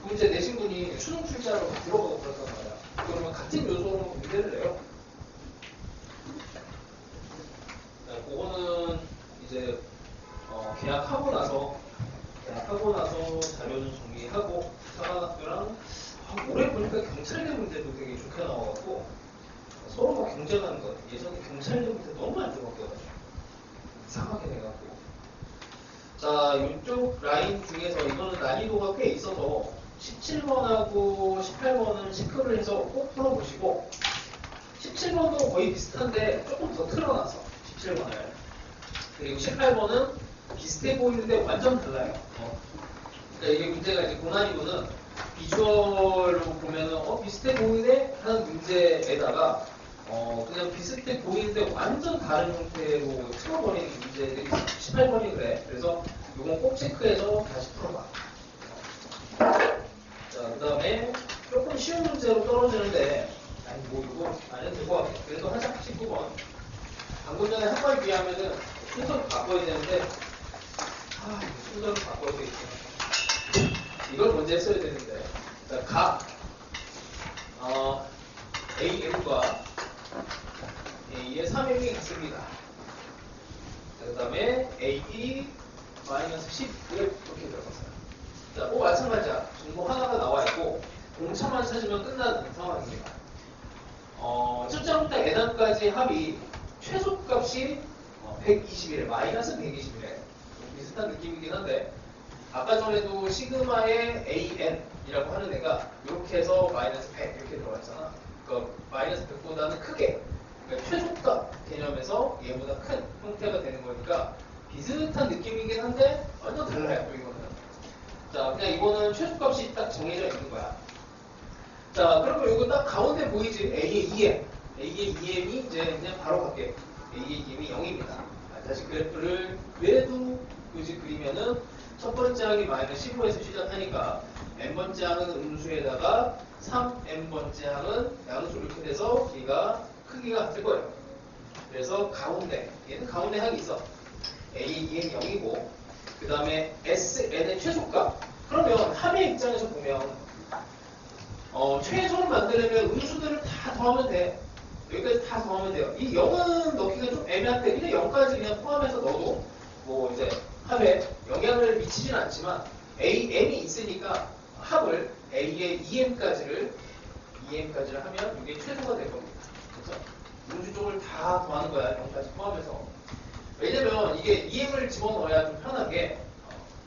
그 문제 내신 분이 수능 출제하러 들어가고 그랬단 말이야. 그러면 같은 요소로 문제를 내요. 네, 그거는 이제 계약하고 나서 자료는 정리하고 사관학교랑 올해 보니까 경찰대 문제도 되게 좋게 나와갖고 서로 막 경쟁하는 것 같아요. 예전에 경찰대 문제 너무 안 좋았거든요. 이상하게 돼갖고. 자, 이쪽 라인 중에서 이거는 난이도가 꽤 있어서 17번하고 18번은 체크를 해서 꼭 풀어보시고 17번도 거의 비슷한데 조금 더 틀어놔서 17번을 그리고 18번은 비슷해 보이는데 완전 달라요. 그러니까 이게 문제가 이제 고난이도는 비주얼로 보면은 비슷해 보이네 하는 문제에다가 그냥 비슷해 보이는데 완전 다른 형태로 틀어버리는 문제들이 18번이 그래. 그래서 이건 꼭 체크해서 다시 풀어봐. 자, 그 다음에 조금 쉬운 문제로 떨어지는데 아니 뭐 이거 안 해도 될 것 같아. 그래도 한참 19번. 방금 전에 한 번 비하면은 순서를 바꿔야 되는데 순서를 바꿔야 되겠죠. 이걸 먼저 했어야 되는데. 자, 각 AM과 A의 3행이 같습니다. 그 다음에 AE -10을 이렇게 들어갔어요. 자, 마찬가지야. 정보 하나가 나와 있고 공차만 찾으면 끝나는 상황입니다. 첫 장부터 N항까지 합이 최소값이 120이래. 마이너스 120이래. 비슷한 느낌이긴 한데 아까 전에도 시그마의 AN이라고 하는 애가 이렇게 해서 마이너스 100 이렇게 들어가 있잖아. 그러니까 마이너스 100보다는 크게 그러니까 최소값 개념에서 얘보다 큰 형태가 되는 거니까 비슷한 느낌이긴 한데 완전 달라요. 또 이거는. 자, 그냥 이거는 최소값이 딱 정해져 있는 거야. 자, 그러면 이거 딱 가운데 보이지? A의 2M. A의 2M이 이제 그냥 바로 갈게. A의 2M이 0입니다. 다시 그래프를 그래도 굳이 그리면은 첫 번째 항이 마이너스 15에서 시작하니까 n번째 항은 음수에다가 3n번째 항은 양수 이렇게 돼서 얘가 크기가 같을 거예요. 그래서 가운데, 얘는 가운데 항이 있어. A, 2는 0이고 그 다음에 SN의 최소값. 그러면 합의 입장에서 보면 최소를 만들려면 음수들을 다 더하면 돼. 여기까지 다 더하면 돼요. 이 0은 넣기가 좀 애매한데 그냥 0까지 그냥 포함해서 넣어도 뭐 이제 합에 영향을 미치진 않지만 AM이 있으니까 합을 A의 2M까지를 하면 이게 최소가 될 겁니다. 그렇죠? 음수 쪽을 다 더하는 거야. 0까지 포함해서. 왜냐면 이게 2M을 집어넣어야 좀 편하게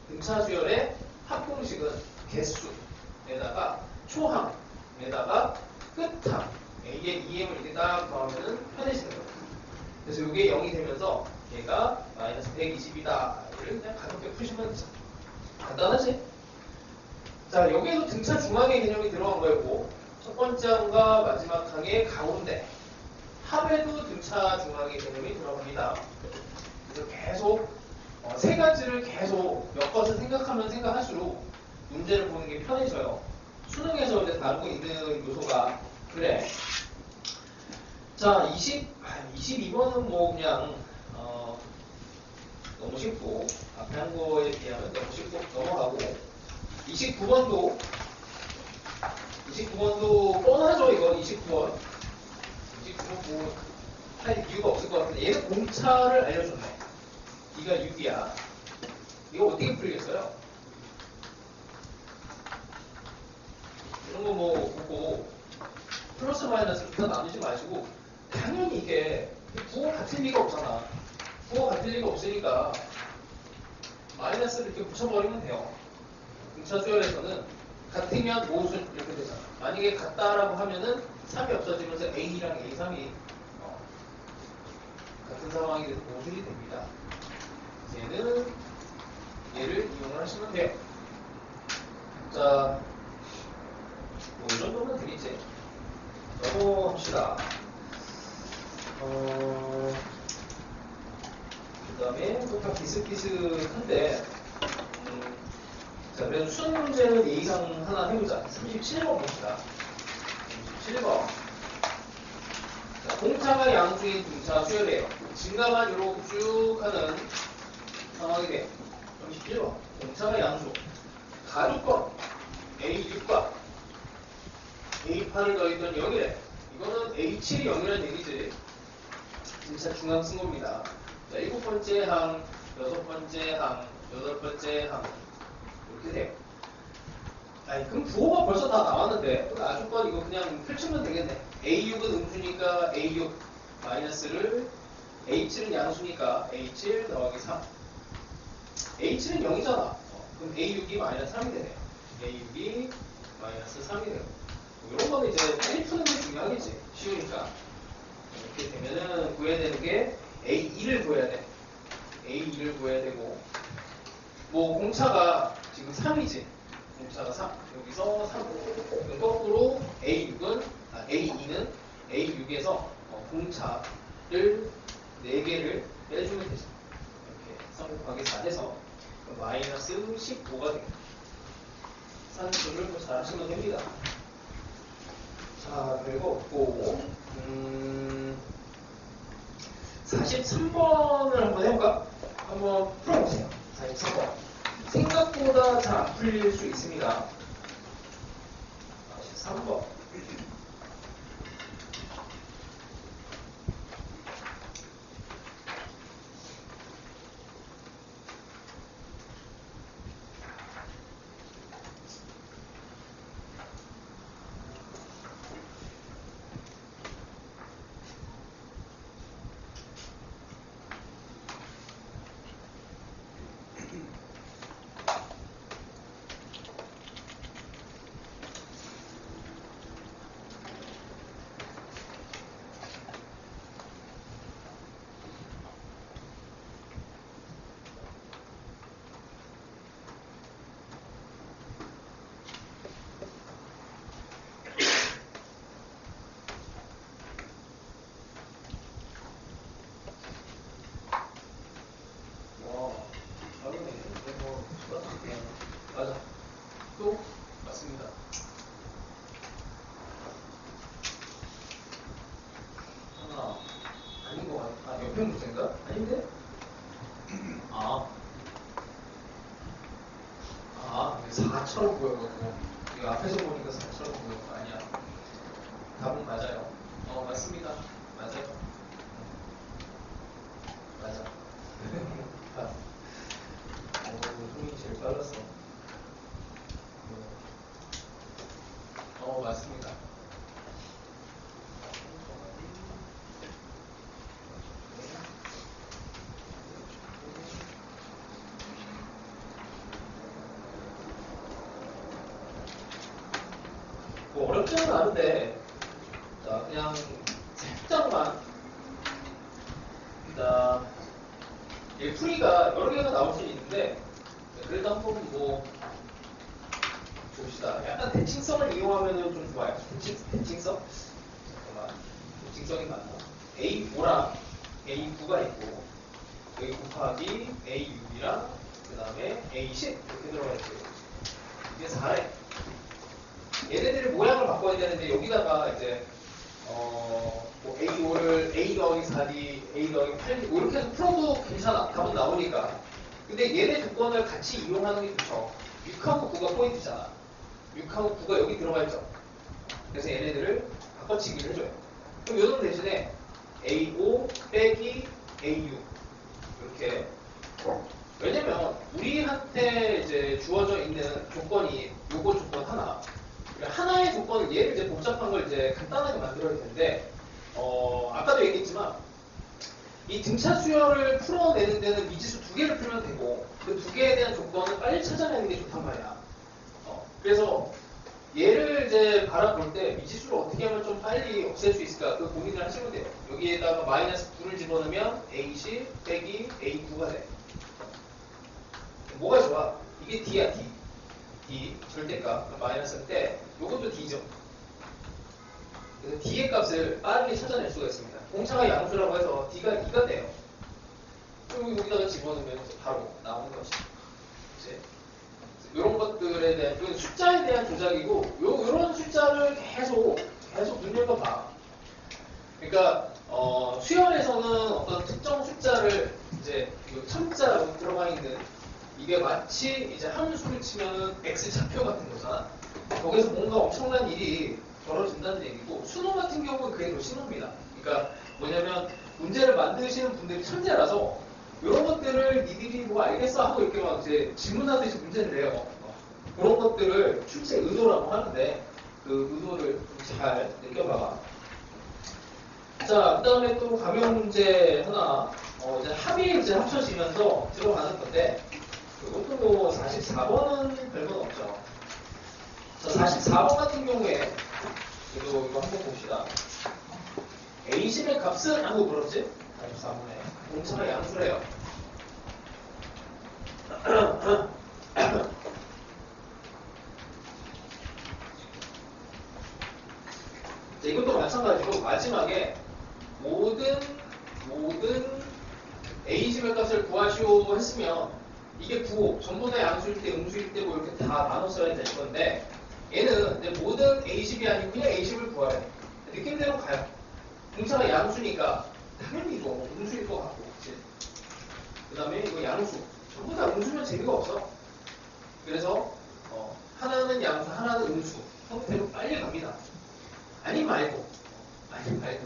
등차 수열의 합공식은 개수에다가 초항에다가 끝항 A의 2M을 이렇게 딱 더하면 편해지는 겁니다. 그래서 이게 0이 되면서 얘가 마이너스 120이다를 그냥 가볍게 푸시면 되죠. 간단하지? 자, 여기에도 등차 중앙의 개념이 들어간 거였고 첫 번째 항과 마지막 항의 가운데 합에도 등차 중앙의 개념이 들어갑니다. 그래서 계속 세 가지를 계속 엮어서 생각하면 생각할수록 문제를 보는 게 편해져요. 수능에서 이제 다루고 있는 요소가 그래. 자, 22번은 뭐 그냥 너무 쉽고 앞에 한 거에 비하면 너무 쉽고 넘어가고 29번도 뻔하죠. 이거 29번 뭐 할 이유가 없을 것 같은데 얘는 공차를 알려줬네. B가 6이야. 이거 어떻게 풀리겠어요? 이런 거 뭐 보고 플러스 마이너스를 다 나누지 마시고 당연히 이게 부호 같을 리가 없잖아. 부호 같을 리가 없으니까 마이너스를 이렇게 붙여버리면 돼요. 등차 수열에서는 같으면 모수 이렇게 되잖아. 만약에 같다라고 하면은 3이 없어지면서 A랑 A3이 같은 상황이 돼서 모순이 됩니다. 얘는 얘를 이용을 하시면 돼요. 자, 뭐 이 정도면 되겠지. 넘어갑시다. 그 다음에 또 다 비슷비슷한데, 자, 그래서 수능 문제는 예의상 하나 해보자. 37번 봅시다. 37번. 자, 공차가 양수인 분차 수열이에요. 증가만 이렇게 쭉 하는 상황이 돼요. 37번. 공차가 양수. 가주권 A6과 A8을 더했던 0이래. 이거는 A7이 0이라는 얘기지. 진짜 중앙 쓴 겁니다. 자, 7번째 항, 6번째 항, 8번째 항. 이렇게 돼요. 아니, 그럼 부호가 벌써 다 나왔는데, 나중건 이거 그냥 펼치면 되겠네. A6은 음수니까 A6 마이너스를, A7은 양수니까 A7 더하기 3. A7은 0이잖아. 그럼 A6이 마이너스 3이 되네요. A6이 마이너스 3이 되고. 이런 거는 이제 빨리 푸는 게 중요하겠지. 쉬우니까. 이렇게 되면은 구해야 되는 게 A2를 구해야 돼. A2를 구해야 되고. 뭐 공차가 지금 3이지. 공차가 3. 여기서 3. 그럼 거꾸로 A6은, A2는 A6에서 공차를 4개를 빼주면 되죠. 이렇게 3 곱하기 4 해서 마이너스 15가 됩니다. 산수를 뭐 잘 하시면 됩니다. 자, 그리고 또 43번을 한번 해볼까? 한번 풀어보세요. 43번. 생각보다 잘 안 풀릴 수 있습니다. 43번. 맞아. 또 맞습니다. 하나 아닌 것 같아. 아, 옆에 문제인가? 아닌데? 아, 4처럼 보여가지고 이거 앞에서 보니까 4처럼 보여서 아니야. 답은 맞아요. 맞습니다. 맞아요. 맞아. 손이 제일 빨랐어. 맞습니다. 뭐 어렵지는 않은데, 자, 그냥 살짝만, 일단, 풀이가 여러 개가 나올 수 있는데, 그래도 한번 뭐, 봅시다. 약간 대칭성을 이용하면 좀 좋아요. 대칭성? 잠깐만. 대칭성이 맞나? A5랑 A9가 있고, 여기 곱하기 A6이랑, 그 다음에 A10 이렇게 들어가 있어요. 이게 4래. 얘네들의 모양을 바꿔야 되는데, 여기다가 이제, 뭐 A5를 A 더하기 4D, A 더하기 8D, 뭐 이렇게 해서 풀어도 괜찮아. 답은 나오니까. 근데 얘네 조건을 같이 이용하는 게 좋죠. 6하고 9가 포인트잖아. 6하고 9가 여기 들어가 있죠. 그래서 얘네들을 바꿔치기를 해줘요. 그럼 요놈 대신에 A5 빼기 A6 이렇게. 왜냐면 우리한테 이제 주어져 있는 조건이 요거 조건 하나. 하나의 조건을 얘를 이제 복잡한 걸 이제 간단하게 만들어야 되는데 아까도 얘기했지만 이 등차 수열을 풀어내는 데는 미지수 2개를 풀면 되고 그 2개에 대한 조건을 빨리 찾아내는 게 좋단 말이야. 그래서 얘를 이제 바라볼 때 미지수를 어떻게 하면 좀 빨리 없앨 수 있을까 그 고민을 하시면 돼요. 여기에다가 마이너스 9를 집어넣으면 A10 빼기 A9가 돼. 뭐가 좋아? 이게 D야 D. D 절대값 마이너스일 때 요것도 D죠. 그래서 D의 값을 빠르게 찾아낼 수가 있습니다. 공차가 양수라고 해서 D가 2가 돼요. 그럼 여기다가 집어넣으면 바로 나오는 것이죠. 이제 이런 것들에 대한 그 숫자에 대한 조작이고 이런 숫자를 계속 눈여겨봐. 그러니까 수열에서는 어떤 특정 숫자를 이제 첨자로 들어가 있는 이게 마치 이제 함수를 치면은 x 좌표 같은 거잖아. 거기서 뭔가 엄청난 일이 벌어진다는 얘기고 수능 같은 경우는 그게 더 심합니다. 그러니까 뭐냐면 문제를 만드시는 분들이 천재라서 이런 것들을 니들이 뭐 알겠어 하고 이렇게 막 이제 질문하듯이 문제를 내요. 그런 것들을 출제 의도라고 하는데 그 의도를 좀 잘 느껴봐. 자, 그 다음에 또 가명 문제 하나, 이제 합이 이제 합쳐지면서 들어가는 건데, 이것도 뭐 44번은 별건 없죠. 자, 44번 같은 경우에, 이거 한번 봅시다. A10의 값은 라고 물었지? 44번에. 공차가 양수래요. 자, 이것도 마찬가지로 마지막에 모든 A10의 값을 구하시오 했으면 이게 부호, 전부 다 양수일 때, 음수일 때 뭐 이렇게 다 나눴어야 될 건데 얘는 이제 모든 A10이 아니고 그냥 A10을 구하래. 느낌대로 가요. 공차가 양수니까 당연히 이거 음수일 것 같고, 그치? 그 다음에 이거 양수. 전부 다 음수면 재미가 없어. 그래서 하나는 양수, 하나는 음수 형태로 빨리 갑니다. 아니 말고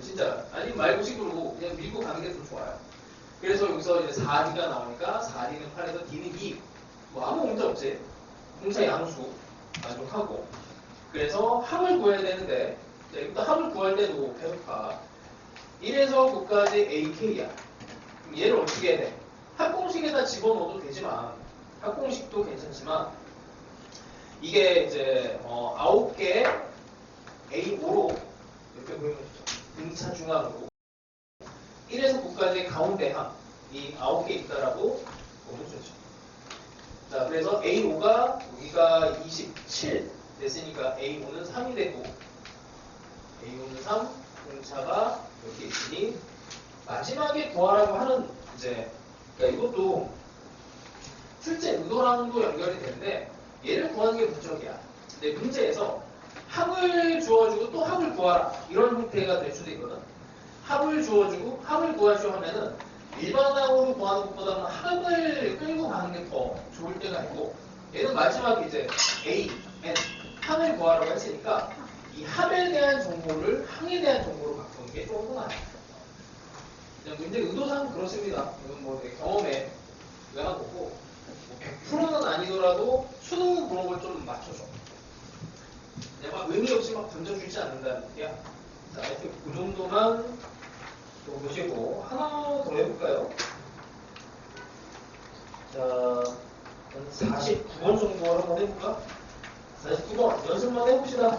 진짜 아니 말고 식으로 그냥 밀고 가는 게 더 좋아요. 그래서 여기서 이제 4D가 나오니까 4D는 8에서 D는 2. 뭐 아무 문제 없지. 공차 양수 만족하고. 그래서 합을 구해야 되는데 일단 합을 구할 때도 계속 봐. 1에서 9까지 AK야. 그럼 얘를 어떻게 해야 돼? 합공식에다 집어넣어도 되지만 합공식도 괜찮지만 이게 이제 9개 A5로 이렇게 보이면 좋죠. 등차 중앙으로 1에서 9까지 가운데 항이 9개 있다라고 보면 좋죠. 자, 그래서 A5가 여기가 27 됐으니까 A5는 3이 되고 A5는 3, 공차가 이렇게 있으니 마지막에 구하라고 하는 이제 그러니까 이것도 실제 의도랑도 연결이 되는데 얘를 구하는 게 목적이야. 근데 문제에서 합을 주어주고 또 합을 구하라 이런 형태가 될 수도 있거든. 합을 주어주고 합을 구하시오 하면은 일반항으로 구하는 것보다는 합을 끌고 가는 게 더 좋을 때가 있고 얘는 마지막에 이제 A, N 합을 구하라고 했으니까 이 합에 대한 정보를 항에 대한 정보로 바꾸는 게 조금 더 나아요. 그냥 문제 의도상 그렇습니다. 이건 뭐 내 경험에 의한 거고 뭐 100%는 아니더라도 수능 그런 걸 좀 맞춰줘. 막 의미 없이 막 던져주지 않는다는 얘기야. 자, 하여튼 그 정도만 또 보시고 하나 더 해볼까요? 자, 한 49번 정도 한번 해볼까? 49번 연습만 해봅시다.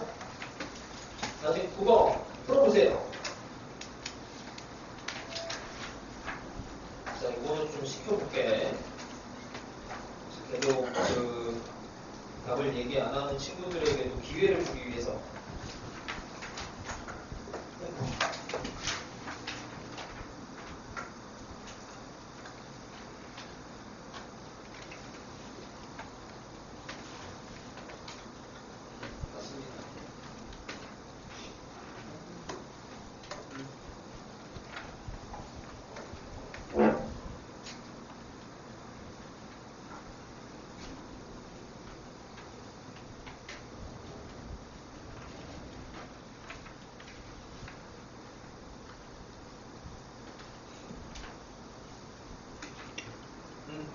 49번 풀어보세요. 자, 이거는 좀 시켜볼게. 계속 그 답을 얘기 안 하는 친구들에게도 기회를 주기 위해서. 맞습니다.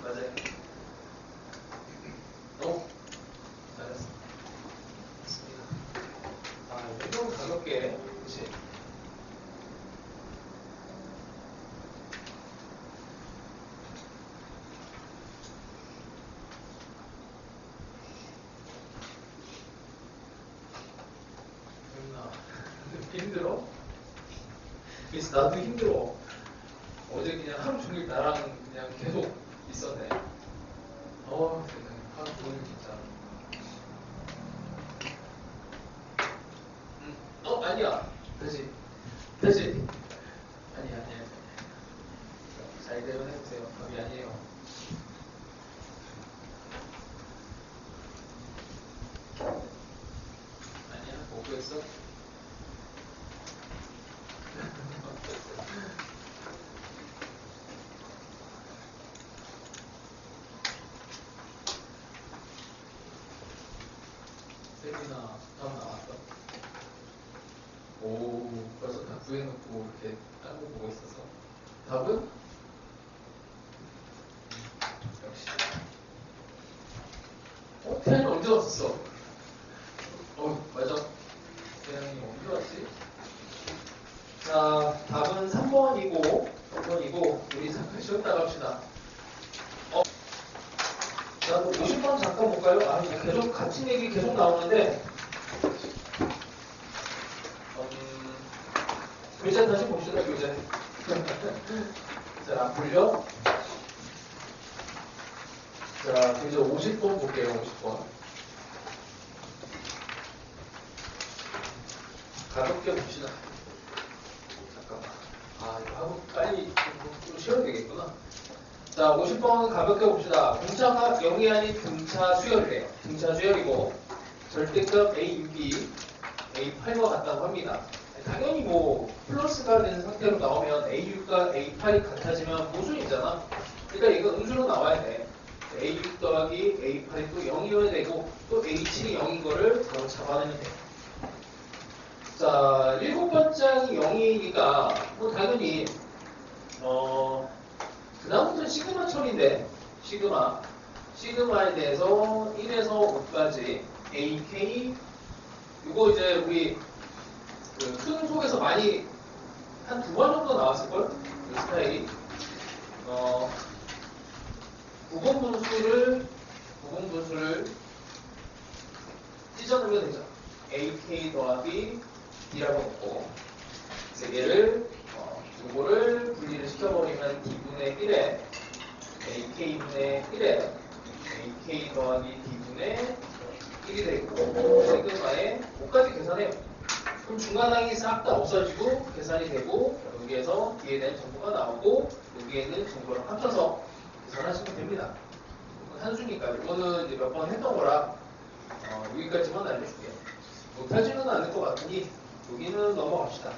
맞아요. 잘했어. 맞습니다. 좀 가볍게, 그치? 힘들어? 그래서 나도 힘들어. 어제 그냥 하루 종일 나랑 그냥 계속 있었네. 세상에. 하루 종일 진짜. 아니야. 답이 아니에요. 아니야, 뭐 구했어? 세미나 답 나왔어? 오, 벌써 다 구해놓고 이렇게 딴 거 보고 있어서. 답은? 역시. 태양이 언제 왔었어? 맞아. 태양이 언제 왔지? 자, 답은 3번이고, 우리 잠깐 쉬었다 갑시다. 자, 50번 잠깐 볼까요? 아, 계속 같은 얘기 계속 나오는데, 교재 다시 봅시다, 교재. 자, 안 풀려? 자, 교재 50번 볼게요, 50번. 가볍게 봅시다. 잠깐만. 아, 이거 하고 빨리 좀 쉬어야 되겠구나. 자, 50번 가볍게 봅시다. 등차가 0이 아닌 등차 수열이래요. 등차 수열이고, 절대값 A6이 A8과 같다고 합니다. 당연히 뭐, 플러스가 된 상태로 나오면 A6과 A8이 같아지면 모순이잖아. 그러니까 이거 음수로 나와야 돼. A6 더하기 A8이 또 0이어야 되고, 또 A7이 0인 거를 잡아내면 돼. 자, 7번 짝이 0이니까, 뭐 당연히, 그 다음부터는 시그마 처리인데, 시그마에 대해서 1에서 5까지 AK, 이거 이제 우리 큰 속에서 많이 한 2번 정도 나왔을걸? 이 스타일이. 구분분수를 찢어내면 되죠. AK 더하기 D라고 놓고, 세 개를, 요거를 분리를 시켜버리면 D분의 1에, AK분의 1에, AK 더하기 D분의 1이 되고, 시그마에 5까지 계산해요. 그럼 중간항이 싹 다 없어지고, 계산이 되고, 여기에서 뒤에 대한 정보가 나오고, 여기에 있는 정보를 합쳐서 계산하시면 됩니다. 한수니까, 이거는 이제 몇 번 했던 거라, 여기까지만 알려줄게요. 못하지는 않을 것 같으니, 여기는 넘어갑시다.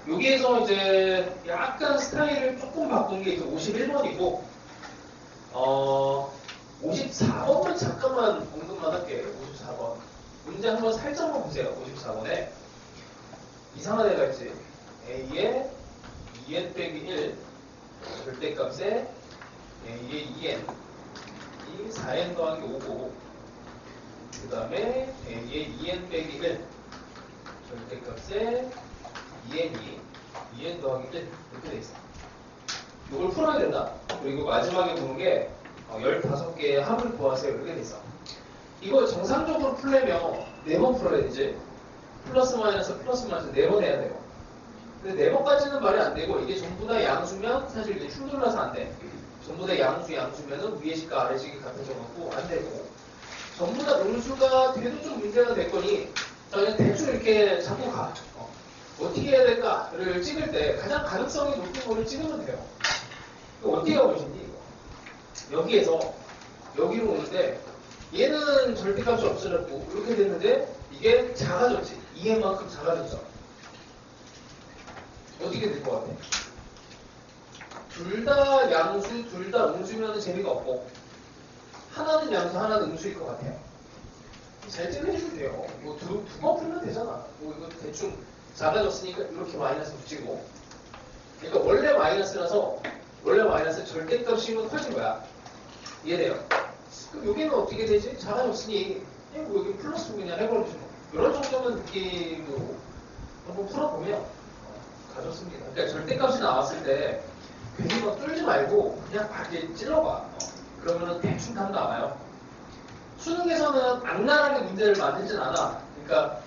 여기에서 이제 약간 스타일을 조금 바꾼 게 이제 51번이고, 54번만 잠깐만 언급만 할게요. 54번. 문제 한번 살짝만 보세요. 54번에. 이상한 애가 있지. A에 2n 빼기 1, 절대값에 A에 2n, 이 4n 더하기 5고, 그 다음에 A에 2n 빼기 1, 절대값에 2n이 2n 더하기 1 이렇게 돼 있어. 이걸 풀어야 된다. 그리고 마지막에 보는 게 15개의 합을 구하세요. 이렇게 돼 있어. 이거 정상적으로 풀려면 4번 풀어야 되지. 플러스 마이너스 4번 해야 돼요. 근데 4번까지는 말이 안 되고, 이게 전부 다 양수면 사실 이게 충돌나서 안 돼. 전부 다 양수면은 위에 식과 아래 식이 같아져갖고 안 되고, 전부 다 음수가 돼도 좀 문제가 됐거니, 그냥 대충 이렇게 잡고 가. 어떻게 해야 될까를 찍을 때 가장 가능성이 높은 거를 찍으면 돼요. 어떻게 하고 계신지, 여기에서 여기로 오는데, 얘는 절대값이 없어졌고 이렇게 됐는데 이게 작아졌지. 2n만큼 작아졌죠. 어떻게 될 것 같아? 둘 다 양수, 둘 다 음수면 재미가 없고, 하나는 양수, 하나는 음수일 것 같아요. 잘 찍어주면 돼요. 뭐 두 번 풀면 되잖아. 뭐 이거 대충 작아졌으니까 이렇게 마이너스 붙이고. 그러니까 원래 마이너스라서, 원래 마이너스 절대값이면 커진 거야. 이해돼요? 그럼 여기는 어떻게 되지? 작아졌으니 뭐 여기 플러스 그냥 해버리지 뭐. 이런 정도만 느낌으로 한번 풀어보면 가졌습니다. 그러니까 절대값이 나왔을 때 괜히 막 뚫지 말고 그냥 막 이렇게 찔러봐. 그러면은 대충 답 나와요. 수능에서는 악랄하게 문제를 만들진 않아. 그러니까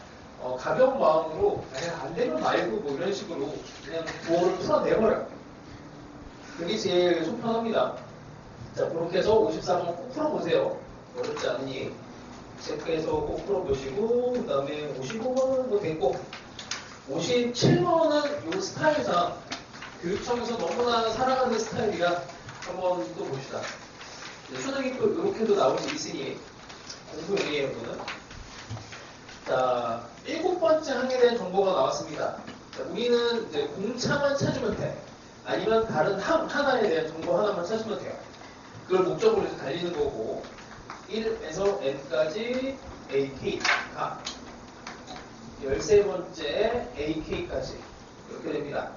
가벼운 마음으로 그냥 안 되면 말고 뭐 이런 식으로 그냥 도어를 풀어내버려. 그게 제일 속편합니다. 자, 그렇게 해서 54번 꼭 풀어보세요. 어렵지 않으니 체크해서 꼭 풀어보시고, 그 다음에 55번은 뭐 됐고, 57번은 요 스타일상 교육청에서 너무나 사랑하는 스타일이라 한번 또 봅시다. 수능이 또 이렇게도 나올 수 있으니 공부용이에요, 이거는. 자, 7번째 항에 대한 정보가 나왔습니다. 자, 우리는 이제 공차만 찾으면 돼. 아니면 다른 하나에 대한 정보 하나만 찾으면 돼요. 그걸 목적으로 이제 달리는 거고, 1에서 n까지 ak가 13번째 ak까지 이렇게 됩니다.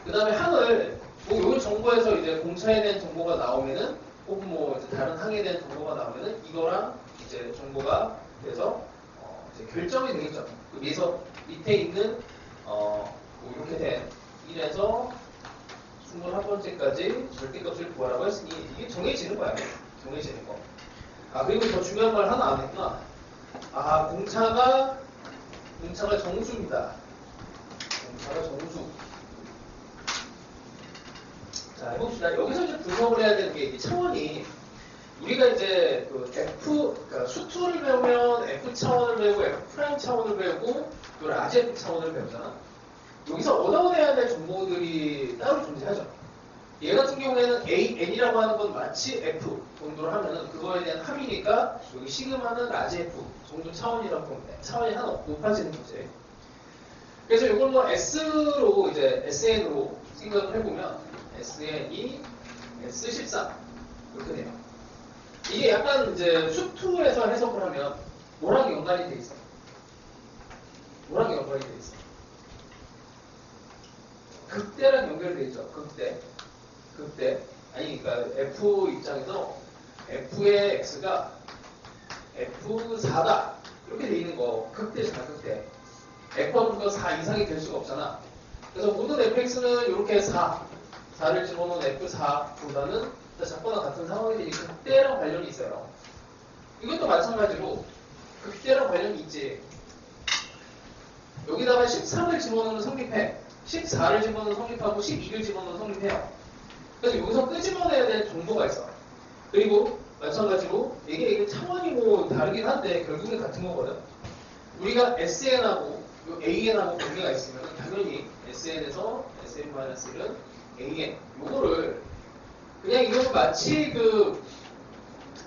그 다음에 항을 뭐 요런 정보에서 이제 공차에 대한 정보가 나오면은 혹은 뭐 이제 다른 항에 대한 정보가 나오면은 이거랑 이제 정보가 돼서 이제 결정이 되겠죠. 그래서 밑에 있는 뭐 이렇게 된 1에서 21번째까지 절대값을 구하라고 했으니 이게 정해지는 거야. 정해지는 거. 아, 그리고 더 중요한 말 하나 안 했구나. 아, 공차가 정수입니다. 공차가 정수. 자, 해봅시다. 여기서 이제 분석을 해야 되는 게 이 차원이 우리가 이제 그 그러니까 수투를 배우면 F 차원을 배우고 F 프라임 차원을 배우고 또 라지 F 차원을 배우잖아. 여기서 얻어내야 될 정보들이 따로 존재하죠. 얘 같은 경우에는 AN이라고 하는 건 마치 F 정도로 하면은 그거에 대한 합이니까 여기 시그마는 라지 F 정도 차원이라고 보면 돼. 차원이 하나 높아지는 거지. 그래서 이걸 뭐 S로 이제 SN으로 생각을 해보면 SN이 S13 이렇게 돼요. 이게 약간 이제 수투에서 해석을 하면 뭐랑 연관이 돼 있어? 뭐랑 연관이 돼 있어? 극대랑 연결돼 있죠. 극대. 아니, 그러니까 F 입장에서 F의 X가 F4다. 이렇게 돼 있는 거. 극대잖아, 극대. F가 4 이상이 될 수가 없잖아. 그래서 모든 fx는 이렇게 4를 집어넣은 F4보다는 작거나 같은 상황이 극대랑 관련이 있어요. 이것도 마찬가지로 극대랑 관련이 있지. 여기다가 13을 집어넣으면 성립해. 14를 집어넣으면 성립하고 12를 집어넣으면 성립해요. 그래서 여기서 끄집어내야 될 정보가 있어. 그리고 마찬가지로 이게 차원이 뭐 다르긴 한데 결국은 같은 거거든. 우리가 SN하고 AN하고 관계가 있으면 당연히 SN에서 SN-1은 AN 요거를 그냥 이거는 마치 그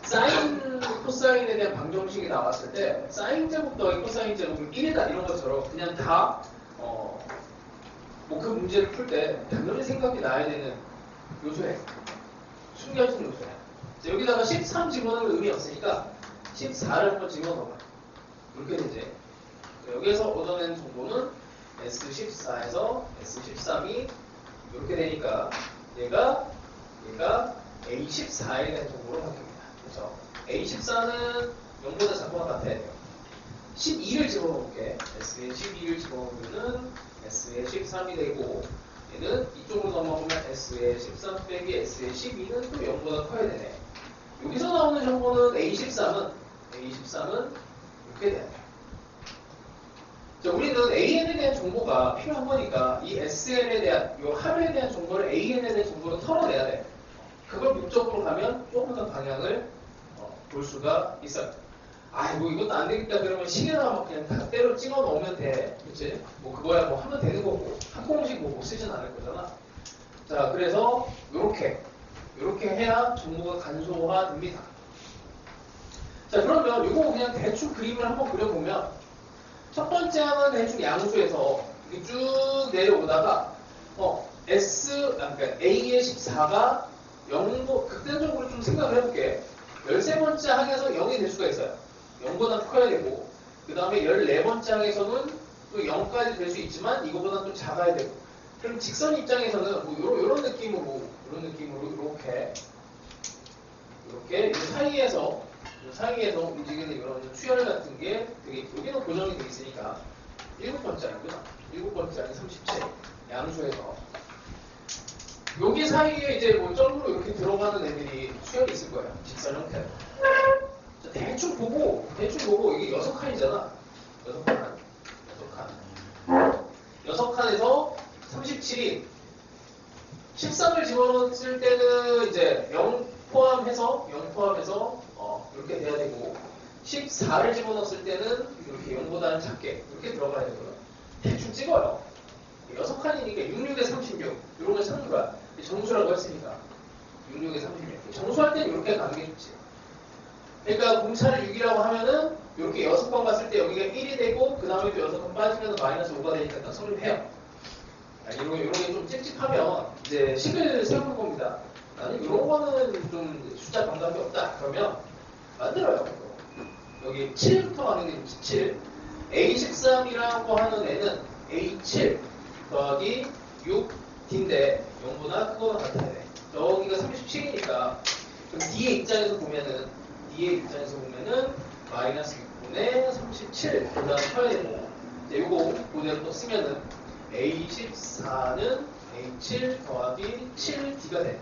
사인 코사인에 대한 방정식이 나왔을 때 사인 제곱 더하기 코사인 제곱은 1이다 이런 것처럼 그냥 다 뭐 그 문제를 풀 때 당연히 생각이 나야 되는 요소에 숨겨진 요소야. 여기다가 13 집어넣을 의미 없으니까 14를 한번 집어넣어봐. 이렇게 되지. 여기에서 얻어낸 정보는 S14에서 S13이 이렇게 되니까 얘가 A14에 대한 정보로 바뀝니다. 그렇죠? A14는 0보다 작거나 같아야 돼요. 12를 집어넣을게. S에 12를 집어넣으면 S에 13이 되고 얘는 이쪽으로 넘어오면 S에 13 빼기 S에 12는 또 0보다 커야 되네. 여기서 나오는 정보는 A13은 이렇게 돼야 돼요. 자, 우리는 AN에 대한 정보가 필요한 거니까 이 SN에 대한, 이 합에 대한 정보를 AN에 대한 정보로 털어내야 돼. 그걸 목적으로 가면 조금 더 방향을 볼 수가 있어요. 뭐 이것도 안 되겠다 그러면 시계나 막 그냥 다 때려 찍어 넣으면 돼. 그치? 뭐 그거야 뭐 하면 되는 거고 항공식 뭐 쓰진 않을 거잖아. 자, 그래서 요렇게 해야 정보가 간소화됩니다. 자, 그러면 이거 그냥 대충 그림을 한번 그려보면 첫 번째 항은 대충 양수에서 쭉 내려오다가 그러니까 A의 14가 0보 극단적으로 좀 생각을 해볼게. 13번째 항에서 0이 될 수가 있어요. 0보다 커야 되고 그 다음에 14번째 항에서는 또 0까지 될 수 있지만 이거보다 좀 작아야 되고 그럼 직선 입장에서는 뭐 요런 느낌으로 이렇게 이 사이에서 움직이는 이런 추열 같은 게 되게 여기는 고정이 돼 있으니까 7번째 항이구나. 7번째 항이 37 양수에서 여기 사이에 이제 뭐 점으로 이렇게 들어가는 애들이 수열이 있을 거예요. 직선 형태로. 대충 보고 이게 6칸이잖아. 6칸에서 37이 13을 집어넣었을 때는 이제 0 포함해서 이렇게 돼야 되고 14를 집어넣었을 때는 이렇게 0보다는 작게 이렇게 들어가야 되고요. 대충 찍어요. 6칸이니까 66에 36 이런 걸 찾는 거야. 정수라고 했으니까 66에 36 정수할 때는 이렇게 가는 게 좋지. 그러니까 공차를 6이라고 하면은 이렇게 6번 갔을 때 여기가 1이 되고 그 다음에 또 6번 빠지면 마이너스 5가 되니까 딱 성립해요. 이런 게 좀 찝찝하면 이제 식을 세우는 겁니다. 나는 이런 거는 좀 숫자 감각이 없다. 그러면 만들어요. 여기 7부터 가는 게 7. A13이라고 하는 애는 A7 더하기 6D인데 0보다 크거나 같아야 돼. 여기가 37이니까 그럼 D의 입장에서 보면은 마이너스 6분의 37 보다 커야 되고 이제 요거 그대로 또 쓰면은 A14는 A7 더하기 7D가 돼.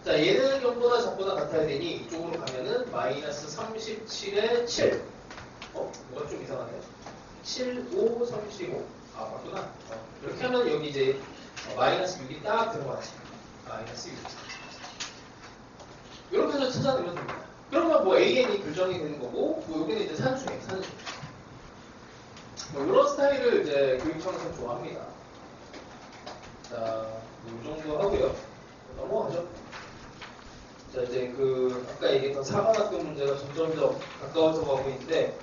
자, 얘는 0보다 작거나 같아야 되니 이쪽으로 가면은 마이너스 37에 7. 뭐가 좀 이상하네. 7, 5, 35. 아, 맞구나. 이렇게 하면 여기 이제 마이너스 6이 딱 들어가지. 마이너스 6. 이렇게 해서 찾아내면 됩니다. 그러면 뭐 AN이 결정이 되는 거고, 뭐 여기는 이제 산수예요, 산수. 뭐 이런 스타일을 이제 교육청에서 좋아합니다. 자, 이 정도 하고요. 넘어가죠. 자, 이제 아까 얘기했던 사관학교 문제가 점점 더 가까워져 가고 있는데,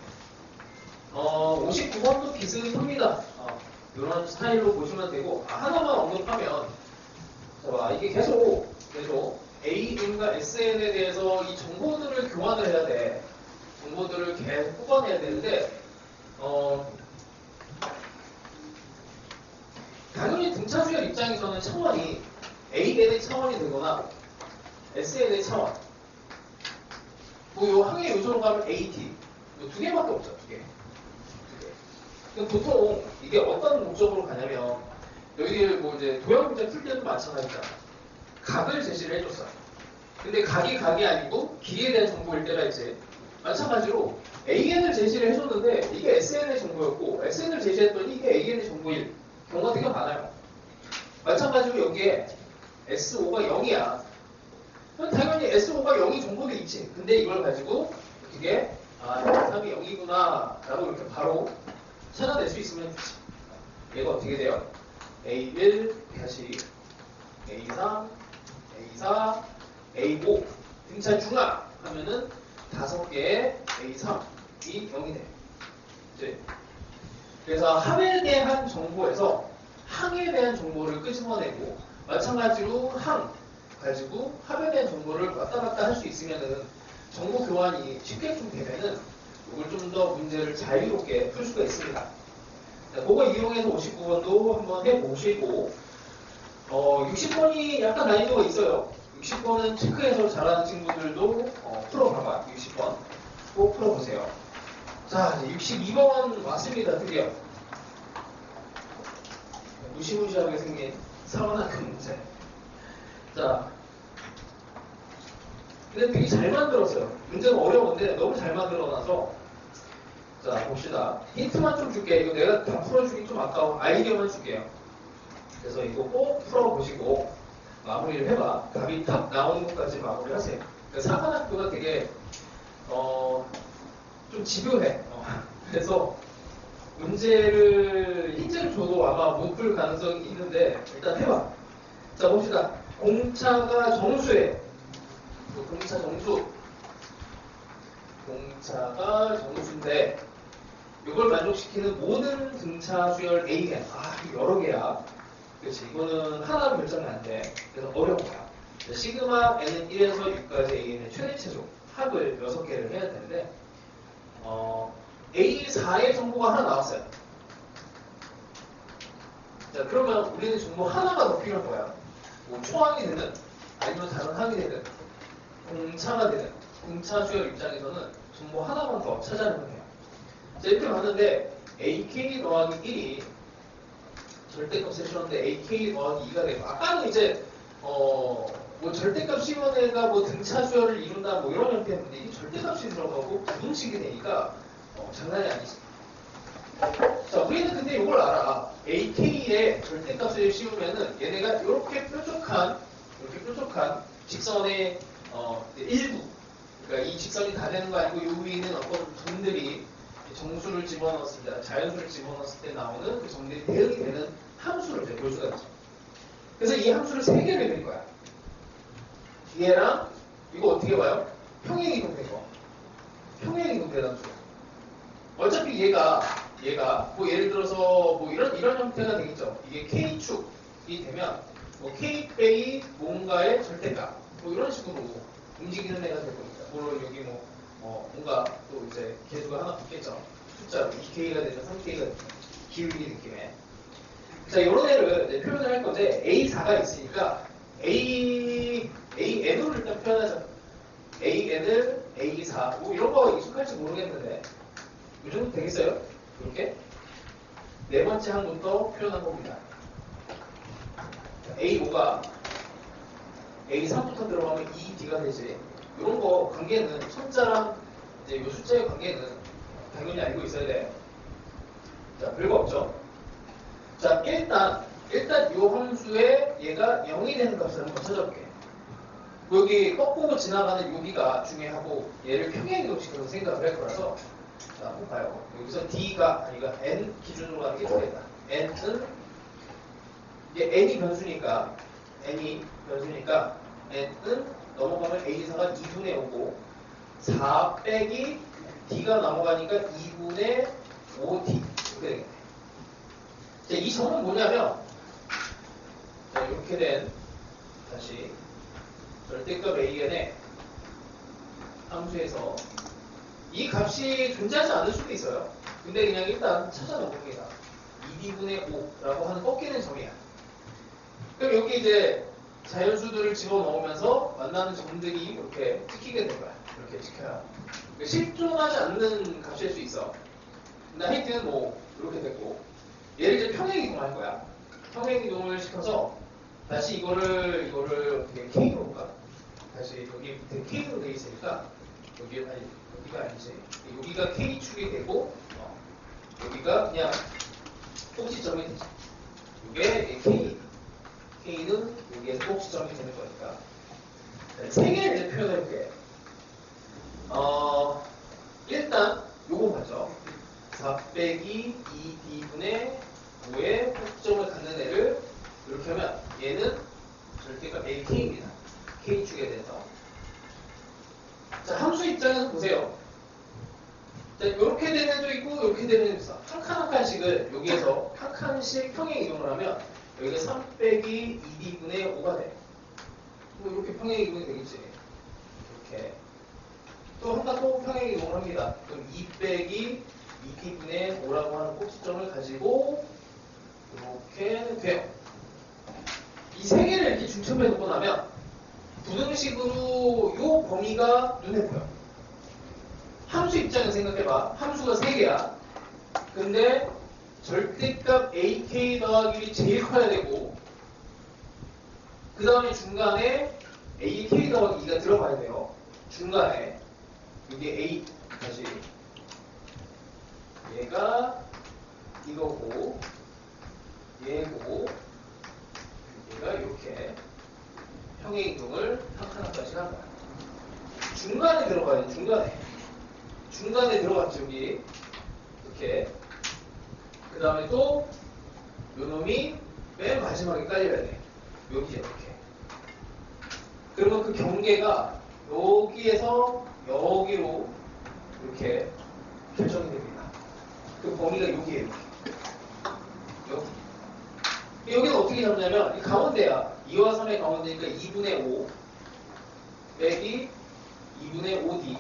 59번도 비슷합니다. 이런 스타일로 보시면 되고, 하나만 언급하면, 자, 이게 계속 AN과 SN에 대해서 이 정보들을 교환을 해야 돼. 정보들을 계속 뽑아내야 되는데, 당연히 등차수열 입장에서는 차원이 AN의 차원이 되거나 SN의 차원. 요 항해 요소로 가면 AT. 두 개밖에 없죠, 두 개. 그럼 보통 이게 어떤 목적으로 가냐면, 여기 뭐 이제 도형 문제 풀 때도 마찬가지잖아. 각을 제시를 해줬어. 근데 각이 아니고 길이에 대한 정보일 때가 있지. 마찬가지로 AN을 제시를 해줬는데 이게 SN의 정보였고 SN을 제시했더니 이게 AN의 정보일 경우가 되게 많아요. 마찬가지로 여기에 S5가 0이야. 그럼 당연히 S5가 0이 정보도 있지. 근데 이걸 가지고 어떻게 3이 0이구나 라고 이렇게 바로 찾아낼 수 있으면 좋지. 얘가 어떻게 돼요? A1, A3, A4, A5 등차 중하 하면은 5개의 A3이 0이 돼. 그치? 그래서 함에 대한 정보에서 항에 대한 정보를 끄집어내고 마찬가지로 항 가지고 합에 대한 정보를 왔다 갔다 할 수 있으면은 정보 교환이 쉽게 좀 되면은 이걸 좀 더 문제를 자유롭게 풀 수가 있습니다. 자, 그거 이용해서 59번도 한번 해보시고 60번이 약간 난이도가 있어요. 60번은 체크해서 잘하는 친구들도 풀어봐봐. 60번 꼭 풀어보세요. 자, 이제 62번 왔습니다. 드디어 무시무시하게 생긴 사관학교 문제. 자, 근데 되게 잘 만들었어요. 문제는 어려운데 너무 잘 만들어놔서. 자, 봅시다. 힌트만 좀 줄게. 이거 내가 다 풀어주기 좀 아까워. 아이디어만 줄게요. 그래서 이거 꼭 풀어보시고 마무리를 해봐. 답이 딱 나오는 것까지 마무리를 하세요. 그러니까 사관학교가 되게 좀 집요해. 그래서 힌트를 줘도 아마 못 풀 가능성이 있는데 일단 해봐. 자, 봅시다. 공차가 정수에 공차가 정수인데 이걸 만족시키는 모든 등차 수열 AN. 여러 개야. 그렇지. 이거는 하나로 결정이 안 돼. 그래서 어려운 거야. 시그마 N은 1에서 6까지 AN의 최대 최소 합을 6개를 해야 되는데 A4의 정보가 하나 나왔어요. 자, 그러면 우리는 정보 하나가 더 필요한 거야. 뭐 초항이 되든 아니면 다른 항이 되든 공차가 되든 공차 수열 입장에서는 정보 하나만 더 찾아내면 돼요. 자, 이렇게 봤는데 AK 더하기 1이 절대값을 씌웠는데 AK 더하기 2가 되고 아까는 이제 뭐 절대값 씌운 애가 뭐 등차 수열을 이룬다 뭐 이런 형태였는데 이게 절대값이 들어가고 부등식이 되니까 장난이 아니지. 자, 우리는 근데 이걸 알아. AK에 절대값을 씌우면은 얘네가 이렇게 뾰족한 직선의 일부. 그러니까 이 직선이 다 되는 거 아니고 요 위에는 어떤 점들이 정수를 집어넣었을 때, 자연수를 집어넣었을 때 나오는 그 정리에 대응이 되는 함수를 이제 볼 수가 있죠. 그래서 이 함수를 세 개를 낼 거야. 얘랑 이거 어떻게 봐요? 평행이동된 거. 평행이동된 함수. 어차피 얘가 뭐 예를 들어서 뭐 이런 형태가 되겠죠. 이게 K축이 되면 뭐 K 빼기 뭔가의 절대값 뭐 이런 식으로 움직이는 애가 될 겁니다. 물론 여기 뭔가 또 이제 개수가 하나 붙겠죠. 숫자로 2K가 되든 3K가 되든 기울기 느낌에. 자, 이런 애를 이제 표현을 할 건데 A4가 있으니까 AN으로 일단 표현하자. AN을 A4 뭐 이런 거 익숙할지 모르겠는데 이 정도 되겠어요? 이렇게 네 번째 항부터 표현한 겁니다. A5가 A3부터 들어가면 ED가 되지. 이런 거 관계는 숫자랑 이제 이 숫자의 관계는 당연히 알고 있어야 돼. 자, 별거 없죠. 자, 일단 이 함수에 얘가 0이 되는 값을 한번 찾아볼게. 여기 꺾고 지나가는 여기가 중요하고 얘를 평행이동시켜서 생각을 할 거라서 자, 한번 봐요. 여기서 D가 아니가 N 기준으로 가는 게 되겠다. N은 이게 N이 변수니까 N은 넘어가면 A4가 2분의 5고 4 빼기 D가 넘어가니까 2분의 5D 이렇게 되겠네. 자, 이 점은 뭐냐면 자, 이렇게 된 다시 절대값 AN의 함수에서 이 값이 존재하지 않을 수도 있어요. 근데 그냥 일단 찾아놓습니다. 2D분의 5라고 하는 꺾이는 점이야. 그럼 여기 이제 자연수들을 집어넣으면서 만나는 점들이 이렇게 찍히게 된 거야. 이렇게 찍혀요. 그러니까 실존하지 않는 값일 수 있어. 근데 하여튼 뭐 이렇게 됐고 얘를 이제 평행이동할 거야. 평행이동을 시켜서 다시 이거를 어떻게 K로 볼까? 다시 여기 밑에 K로 돼 있으니까 여기가 아니지. 여기가 K축이 되고 여기가 그냥 꼭지점이 되죠. 이게 K는 여기에서 꼭지점이 되는 거니까. 세 개를 이제 표현해볼게. 일단 요거 봤죠. 4 빼기 2D분의 5의 꼭지점을 갖는 애를 이렇게 하면 얘는 절대값 AK입니다. K축에 대해서. 자, 함수 입장에서 보세요. 자, 이렇게 되는 애도 있고 이렇게 되는 애도 있어. 한 칸 한 칸씩을 여기에서 한 칸씩 평행 이동을 하면 여기가 3 빼기 2D분의 5가 돼. 뭐 이렇게 평행 이동이 되겠지. 이렇게. 또 한 칸 또 평행 이동을 합니다. 그럼 2 빼기 2D분의 5라고 하는 꼭지점을 가지고 이렇게 돼요. 이 세 개를 이렇게 중첩해 놓고 나면 부등식으로 이 범위가 눈에 보여. 함수 입장에서 생각해봐. 함수가 3개야. 근데 절대값 AK 더하기 제일 커야 되고 그 다음에 중간에 AK 더하기 2가 들어가야 돼요. 중간에 이게 A 다시 얘가 이거고 얘고 얘가 이렇게 평행이동을 한 칸 한 칸씩 한 거야. 중간에 들어가야 돼. 중간에 들어갔죠. 여기 이렇게. 그 다음에 또 요놈이 맨 마지막에 깔려야 돼. 여기에 이렇게. 그러면 그 경계가 여기에서 여기로 이렇게 결정이 됩니다. 그 범위가 여기에요. 여기는 어떻게 잡냐면 이 가운데야. 2와 3의 가운데니까 2분의 5 빼기 2분의 5D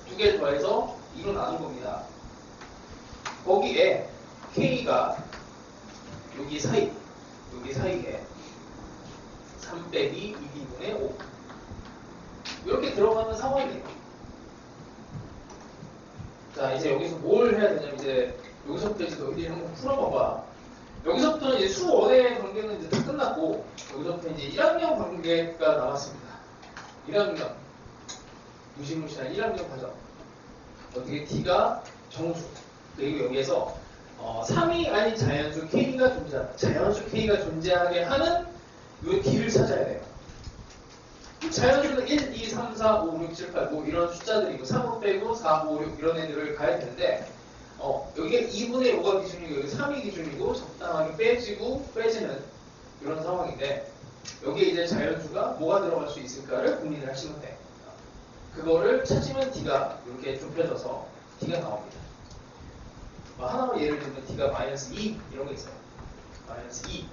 두 개를 더해서 2로 나눈 겁니다. 거기에 K가 여기 사이에 3 빼기 2D분의 5 이렇게 들어가는 상황이에요. 자, 이제 여기서 뭘 해야 되냐면 이제 여기서부터 이제 너희들이 한번 풀어봐봐. 여기서부터는 이제 수원의 관계는 이제 다 끝났고 여기서부터 이제 1학년 관계가 나왔습니다. 1학년 무시무시한 1학년 과정. 어떻게 T가 정수 그리고 여기에서 3이 아닌 자연수 K가 존재하게 하는 이 D를 찾아야 돼요. 자연수는 1, 2, 3, 4, 5, 6, 7, 8, 뭐 이런 숫자들이고 3은 빼고 4, 5, 6 이런 애들을 가야 되는데 여기가 2분의 5가 기준이고 여기 3이 기준이고 적당하게 빼지고 빼지는 이런 상황인데 여기에 이제 자연수가 뭐가 들어갈 수 있을까를 고민을 하시면 돼. 그거를 찾으면 D가 이렇게 좁혀져서 D가 나옵니다. 하나만 예를 들면 D가 마이너스 2 이런 게 있어요. 마이너스 2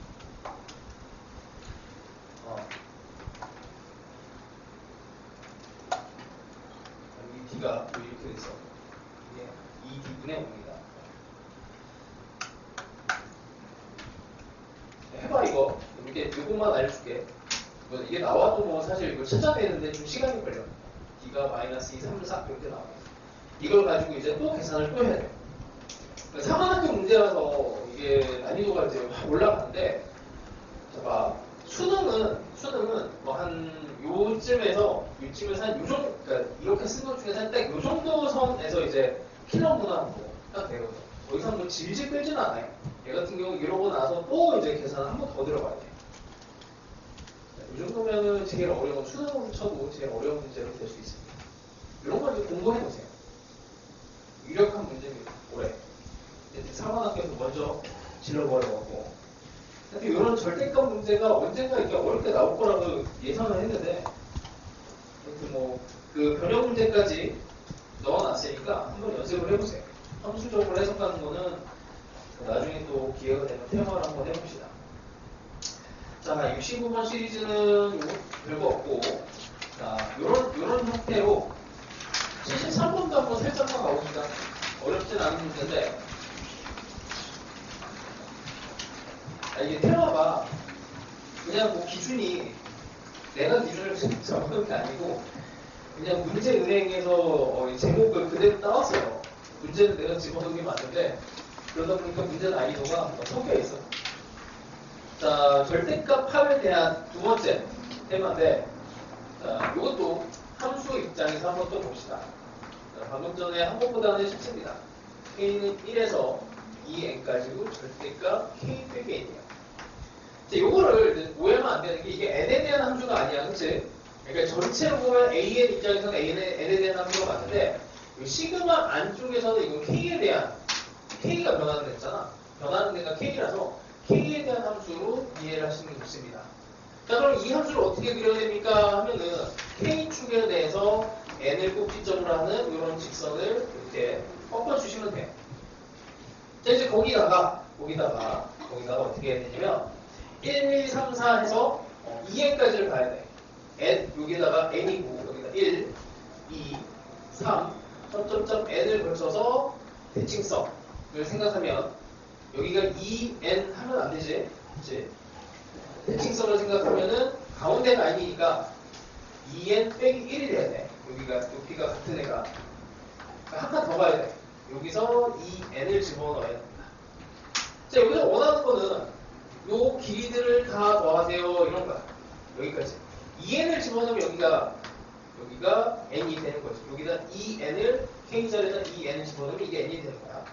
여기 D가 이렇게 돼서 이게 2D분의 5입니다. 해봐 이거. 이렇게 요것만 알려줄게. 이게 나와도 뭐 사실 이걸 찾아내는데 좀 시간이 걸려. D가 마이너스 2, 3, 4 이렇게 나와요. 이걸 가지고 이제 또 계산을 또 해야 돼. 사관학교 문제라서 이게 난이도가 이제 확 올라가는데, 봐. 수능은 뭐 한 요쯤에서 한 요 정도, 그러니까 이렇게 쓴 것 중에서 딱 요 정도 선에서 이제 킬러 문항으로 딱 되거든. 더 이상 뭐 질질 끌지는 않아요. 얘 같은 경우 이러고 나서 또 이제 계산 한 번 더 들어가야 돼. 이 정도면은 제일 어려운, 수능으로 쳐도 제일 어려운 문제로 될 수 있습니다. 이런 거 이제 공부해보세요. 유력한 문제입니다. 올해. 사관학교에서 먼저 질러버려갖고. 근데 이런 절대값 문제가 언젠가 이렇게 어렵게 나올 거라고 예상을 했는데, 그 변형 문제까지 넣어놨으니까 한번 연습을 해보세요. 함수적으로 해석하는 거는 나중에 또 기회가 되면 테마를 한번 해봅시다. 자, 69번 시리즈는 별거 없고, 자, 요런 형태로 73번도 한번 살짝만 가봅시다. 어렵진 않은 문제인데, 이게 테마가 그냥 뭐 기준이 내가 기준을 정하는 게 아니고 그냥 문제은행에서 제목을 그대로 따왔어요. 문제는 내가 집어넣은 게 맞는데 그러다 보니까 문제 난이도가 섞여 있어. 자, 절대값 합에 대한 두 번째 테마인데, 자, 이것도 함수 입장에서 한번 또 봅시다. 자, 방금 전에 한 번보다는 쉽습니다. K는 1에서 2n까지고 절대값 K 빼기 n이에요. 요거를 오해하면 안 되는 게 이게 n에 대한 함수가 아니야, 그치? 그러니까 전체로 보면 an 입장에서는 n에 대한 함수가 맞는데 시그마 안쪽에서는 이건 k에 대한 k가 변하는 데잖아. 변하는 데가 k라서 k에 대한 함수로 이해를 하시는 게 좋습니다. 자, 그럼 이 함수를 어떻게 그려야 됩니까? 하면은 k축에 대해서 n을 꼭지점으로 하는 이런 직선을 이렇게 꺾어주시면 돼요. 자, 이제 거기다가 어떻게 해야 되냐면 1, 2, 3, 4 해서 2n까지를 가야 돼. n, 여기다가 n이고, 여기다 1, 2, 3, 점점점 n을 걸쳐서 대칭성을 생각하면, 여기가 2n 하면 안 되지. 그치? 대칭성을 생각하면은, 가운데가 아니니까 2n 빼기 1이 돼야 돼. 여기가, 높이가 같은 애가. 한 칸 더 가야 돼. 여기서 2n을 집어넣어야 됩니다. 자, 여기서 원하는 거는, 요 길이들을 다 더하세요. 이런 거야. 여기까지. 2n을 집어넣으면 여기가 n이 되는 거죠. 여기다 2n을, k자리에다 2n을 집어넣으면 이게 n이 되는 거야.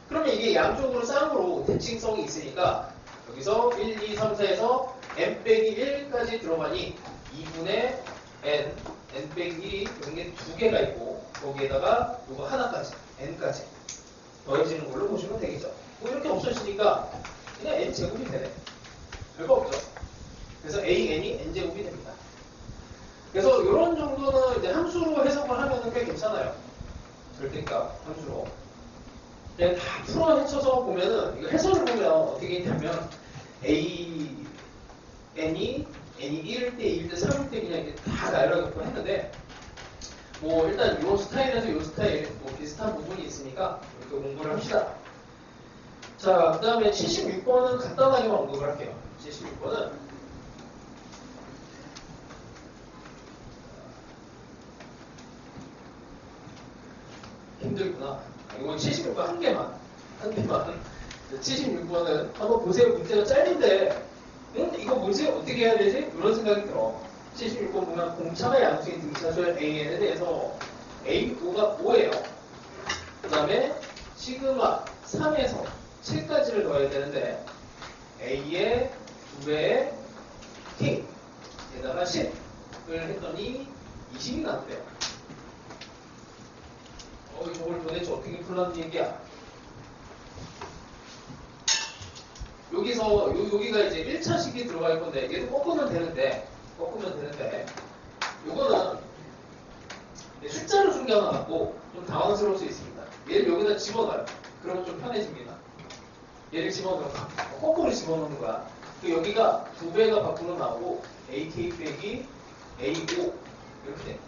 그러면 이게 양쪽으로 쌍으로 대칭성이 있으니까 여기서 1, 2, 3, 4에서 n 빼기 1까지 들어가니 2분의 n 빼기 1이 여기에 두 개가 있고 거기에다가 요거 하나까지, n까지 더해지는 걸로 보시면 되겠죠. 뭐 이렇게 없어지니까 그냥 n제곱이 되네. 별거 없죠. 그래서 an이 n제곱이 됩니다. 그래서 이런 정도는 이제 함수로 해석을 하면 꽤 괜찮아요. 절대값 함수로. 그냥 다 풀어 헤쳐서 보면은, 이거 해설을 보면 어떻게 있냐면, n이 1일 때, 2일 때, 3일 때 그냥 이렇게 다 나열하고 했는데, 뭐 일단 이 스타일에서 이 스타일, 뭐 비슷한 부분이 있으니까 이렇게 공부를 합시다. 자, 그 다음에 76번은 간단하게만 언급을 할게요. 76번은 힘들구나. 이건 76번 한 개만. 76번은 한번 보세요. 문제가 짧은데 이거 뭐지? 어떻게 해야 되지? 이런 생각이 들어. 76번 보면 공차가 양수인 등차수의 AN에 대해서 A5가 5예요. 그 다음에 시그마 3에서 7까지를 넣어야 되는데 A의 2배의 K 에다가 10 했더니 20이 나왔대요. 이걸 도대체 어떻게 풀라는 얘기야? 여기가 이제 1차식이 들어갈 건데, 얘도 꺾으면 되는데, 요거는 숫자를 숨겨놔갖고 좀 당황스러울 수 있습니다. 얘를 여기다 집어넣어요. 그러면 좀 편해집니다. 얘를 집어넣으면 거꾸로 집어넣는 거야. 여기가 2배가 밖으로 나오고 AK 빼기 A5 이렇게 돼.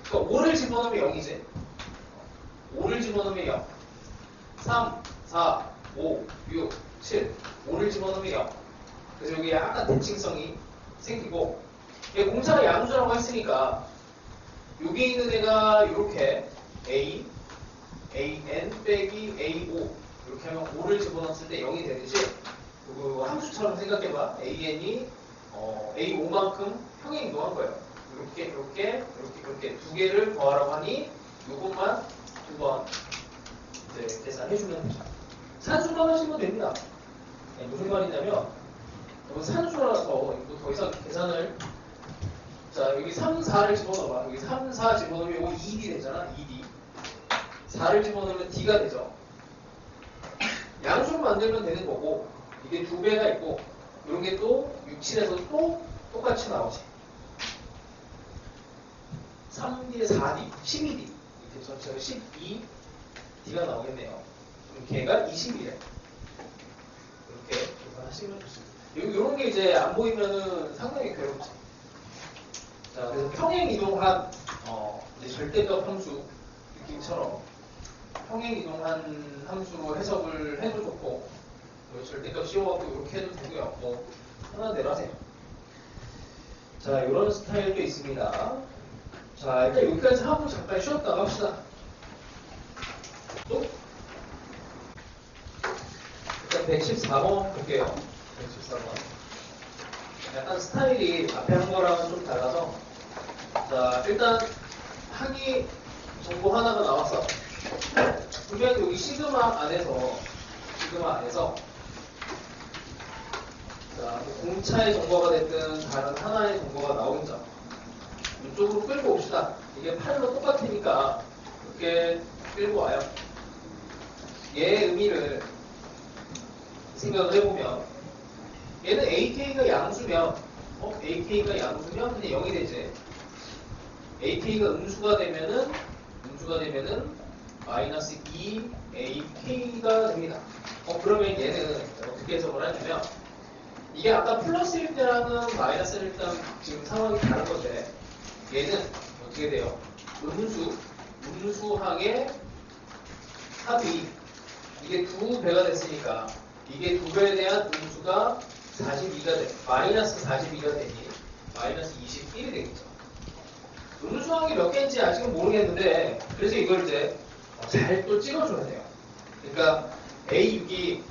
그러니까 5를 집어넣으면 0이지. 5를 집어넣으면 0. 3, 4, 5, 6, 7. 5를 집어넣으면 0. 그래서 여기 약간 대칭성이 생기고, 공차가 양수라고 했으니까 여기 있는 애가 이렇게 A, AN 빼기 A5 이렇게 하면 5를 집어넣었을 때 0이 되듯이, 그 함수처럼 생각해봐. AN이 A5만큼 평행 이동한 거예요. 이렇게 두 개를 더하라고 하니 이것만 두 번 계산해주면 되죠. 산수만 하시면 됩니다. 무슨 말이냐면 이건 산수라서 이거 더 이상 계산을, 자 여기 3, 4를 집어넣어봐. 여기 3, 4 집어넣으면 이거 2D 되잖아. 2D. 4를 집어넣으면 D가 되죠. 양수를 만들면 되는 거고, 이게 2배가 있고 이런 게 또 6, 7에서 또 똑같이 나오지. 3D, 4D, 12D 이렇게 전체가 12D가 나오겠네요. 그럼 걔가 20이래. 이렇게 계산하시면 좋습니다. 이런 게 이제 안 보이면은 상당히 괴롭죠. 자, 그래서 평행 이동한 이제 절대값 함수 느낌처럼 평행 이동한 함수로 해석을 해도 좋고, 절대값 씌워갖고 이렇게 해도 되고요. 뭐 편한 대로 하세요. 자, 이런 스타일도 있습니다. 자, 일단 여기까지 하고 잠깐 쉬었다가 합시다. 또? 일단 114번 볼게요. 114번. 약간 스타일이 앞에 한 거랑은 좀 달라서, 자, 일단 항이 정보 하나가 나왔어. 분명히 여기 시그마 안에서 자, 공차의 정보가 됐든 다른 하나의 정보가 나오겠죠. 이쪽으로 끌고 옵시다. 이게 8로 똑같으니까 이렇게 끌고 와요. 얘의 의미를 생각을 해보면, 얘는 AK가 양수면 그냥 0이 되지. AK가 음수가 되면은 마이너스 2AK가 됩니다. 그러면 얘는 어떻게 해석을 하냐면, 이게 아까 플러스일 때랑은 마이너스일 때랑 지금 상황이 다른 건데, 얘는 어떻게 돼요? 음수항의 합이 이게 2배가 됐으니까 이게 2배에 대한 음수가 42가 돼. 마이너스 42가 되니 마이너스 21이 되겠죠. 음수항이 몇 개인지 아직은 모르겠는데, 그래서 이걸 이제 잘 또 찍어줘야 돼요. 그러니까 A6이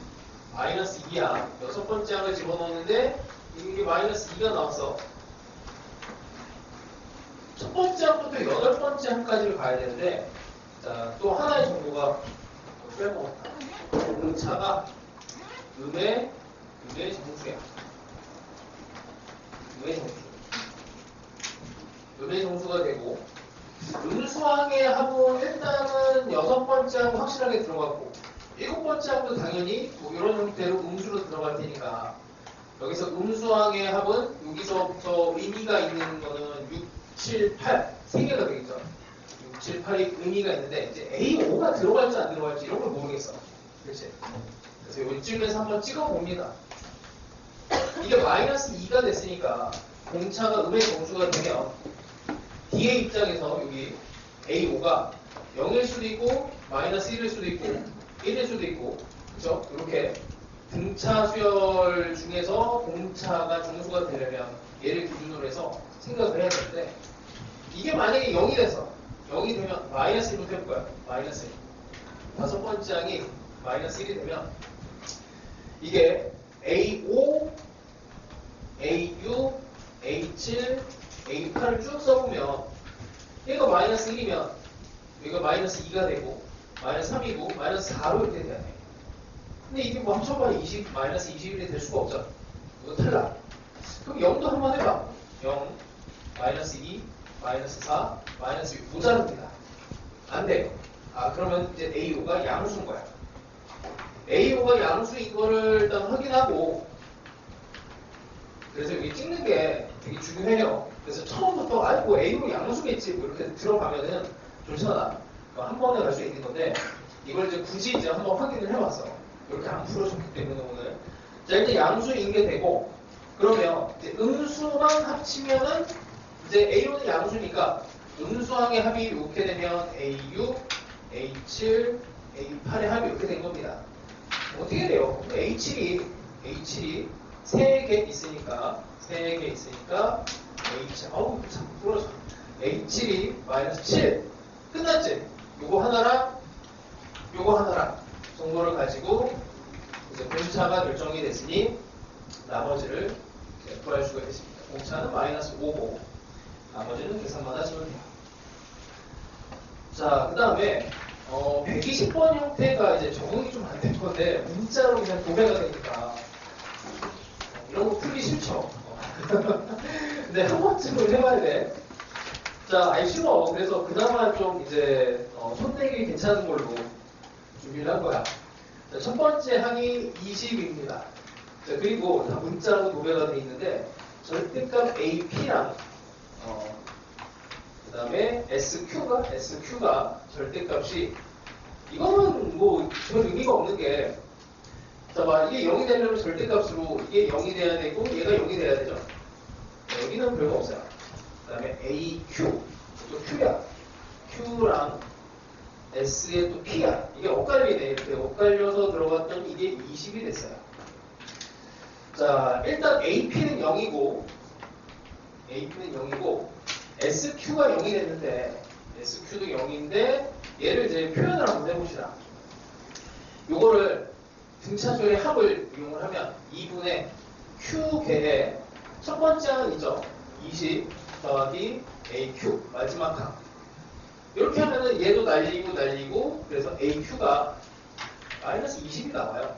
마이너스 2야. 6번째 항을 집어넣었는데 이게 마이너스 2가 나왔어. 첫 번째 항부터 8번째 항까지를 가야 되는데, 자, 또 하나의 정보가 빼먹었다. 공차가 음의 정수야. 음의 정수가 되고, 음수항의 합은 일단은 6번째 항 확실하게 들어갔고, 7번째 항도 당연히 뭐 이런 형태로 음수로 들어갈 테니까, 여기서 음수항의 합은 여기서부터 의미가 있는 거는 6, 7, 8 3개가 되겠죠. 6, 7, 8이 의미가 있는데, 이제 A5가 들어갈지 안 들어갈지 이런 걸 모르겠어. 그렇지? 그래서 이쯤에서 한번 찍어봅니다. 이게 마이너스 2가 됐으니까 공차가 음의 정수가 되면 D의 입장에서 여기 A5가 0일 수도 있고 마이너스 1일 수도 있고 1일 수도 있고, 그렇죠? 이렇게 등차 수열 중에서 공차가 정수가 되려면 얘를 기준으로 해서 생각을 해야 되는데, 이게 만약에 0이 돼서 0이 되면 마이너스 1부터 해볼 거야. 마이너스 1. 5번째 항이 마이너스 1이 되면 이게 A5, A6, A7, A8을 쭉 써보면 얘가 마이너스 1이면 여기가 마이너스 2가 되고 마이너스 3이고 마이너스 4로 이렇게 돼야 돼. 근데 이게 뭐 합쳐봐 마이너스 21이 될 수가 없잖아. 이거 탈락. 그럼 0도 한번 해봐. 0, 마이너스 2, 마이너스 4, 마이너스 6 모자릅니다. 안 돼요. 그러면 이제 AO가 양수인 거야. AO가 양수인 거를 일단 확인하고, 그래서 여기 찍는 게 되게 중요해요. 그래서 처음부터 뭐 AO 양수겠지 뭐 이렇게 들어가면은 좋잖아. 한 번에 갈 수 있는 건데, 이걸 이제 굳이 이제 한번 확인을 해봤어. 이렇게 안 풀어줬기 때문에 오늘. 자, 이제 양수인 게 되고, 그러면 이제 음수만 합치면은 이제 A로는 양수니까 음수항의 합이 이렇게 되면 A6, A7, A8의 합이 이렇게 된 겁니다. 어떻게 돼요? A7이 3개 있으니까 A7, 어우 참 부러져. A7이 마이너스 7 끝났지? 요거 하나랑 정보를 가지고 이제 공차가 결정이 됐으니 나머지를 구할 수가 있습니다. 공차는 마이너스 5고 나머지는 계산만 하시면 돼요. 자, 그 다음에 120번 형태가 이제 적응이 좀 안 될 건데 문자로 그냥 도배가 되니까 이런 거 풀기 싫죠. 근데 한 번쯤은 해봐야 돼. 자, 쉬워. 그래서 그나마 좀 이제 손대기 괜찮은 걸로 준비를 한 거야. 자, 첫 번째 항이 20입니다. 자, 그리고 다 문자로 도배가 되어 있는데 절대값 AP랑 그 다음에 SQ가 절대값이 이거는 뭐 별 의미가 없는 게 자, 봐, 이게 0이 되려면 절대값으로 이게 0이 돼야 되고 얘가 0이 돼야 되죠. 자, 여기는 별거 없어요. 그 다음에 AQ 또 Q야. Q랑 S에 또 P야. 이게 엇갈리네. 이렇게 엇갈려서 들어갔더니 이게 20이 됐어요. 자, 일단 AP는 0이고 SQ가 0이 됐는데 SQ도 0인데 얘를 이제 표현을 한번 해봅시다. 요거를 등차수의 합을 이용을 하면 2분의 Q개의 첫 번째 항은 있죠. 20 더하기 AQ 마지막 항. 이렇게 하면은 얘도 날리고 그래서 AQ가 마이너스 20이 나와요.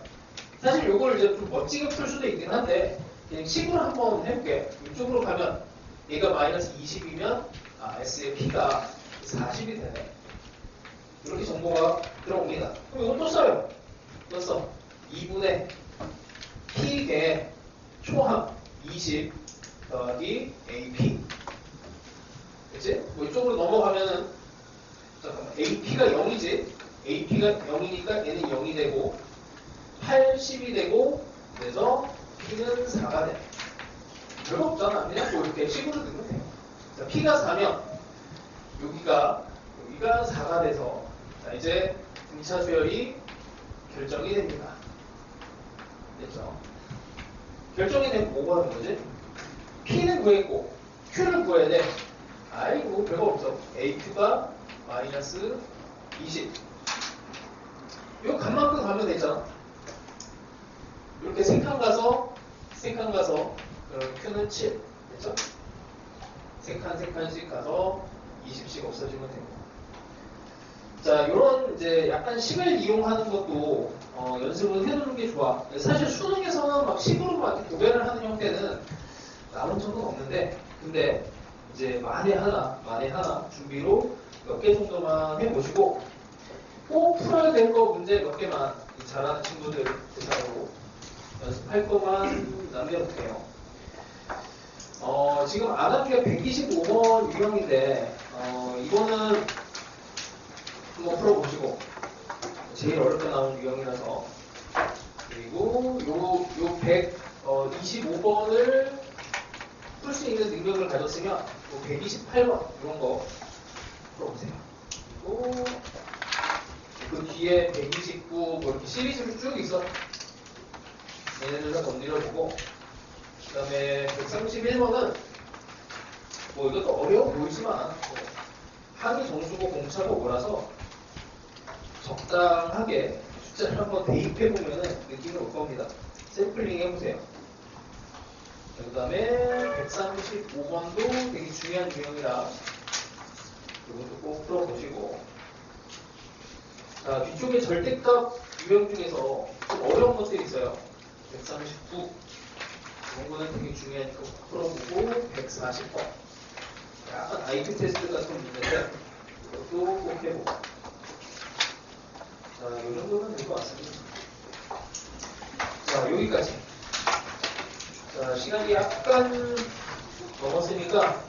사실 요걸 이제 좀 멋지게 풀 수도 있긴 한데 그냥 식으로 한번 해볼게. 이쪽으로 가면 얘가 마이너스 20이면 S의 P가 40이 되네. 이렇게 정보가 들어옵니다. 그럼 이건 또 써요. 또 써. 2분의 P개 초함 20 더하기 AP. 그치? 뭐 이쪽으로 넘어가면은 잠깐만 AP가 0이지. AP가 0이니까 얘는 0이 되고 80이 되고 그래서 P는 4가 돼. 별거 없잖아. 그냥 뭐 이렇게 식으로 넣으면 돼요. 자, P가 4면 여기가 4가 돼서 자, 이제 등차 수열이 결정이 됩니다. 됐죠? 결정이 되면 뭐가 하는 거지? P는 구했고 Q를 구해야 돼. 아이고 별거 없어. AQ가 마이너스 20. 이거 간만큼 가면 되잖아. 이렇게 세 칸 가서 Q는 7. 됐죠? 세 칸씩 가서 20씩 없어지면 됩니다. 자, 요런 이제 약간 식을 이용하는 것도 연습을 해두는 게 좋아. 사실 수능에서는 막 식으로 막 도배를 하는 형태는 나온 적은 없는데, 근데 이제 만에 하나 준비로 몇 개 정도만 해보시고, 꼭 풀어야 될 거 문제 몇 개만 잘하는 친구들 대상으로 연습할 것만 남겨볼게요. 지금 안 한 게 125번 유형인데, 이거는 한번 풀어보시고, 제일 어렵게 나온 유형이라서. 그리고 요 125번을 풀 수 있는 능력을 가졌으면, 요 128번, 이런 거 풀어보세요. 그리고 그 뒤에 129, 뭐 이렇게 시리즈로 쭉 있어. 얘네들 다 건드려보고, 그 다음에 131번은 뭐 이것도 어려워 보이지만 항이 정수고 공차고 오라서 적당하게 숫자를 한번 대입해보면 느낌이 올 겁니다. 샘플링 해보세요. 그 다음에 135번도 되게 중요한 유형이라 이것도 꼭 풀어보시고, 자, 뒤쪽에 절대값 유형 중에서 좀 어려운 것들이 있어요. 139 이런 거는 되게 중요하니까 풀어보고 140번 약간 IQ 테스트가 좀 있는데 이것도 꼭 해보고. 자, 이 정도면 될 것 같습니다. 자, 여기까지. 자, 시간이 약간 넘었으니까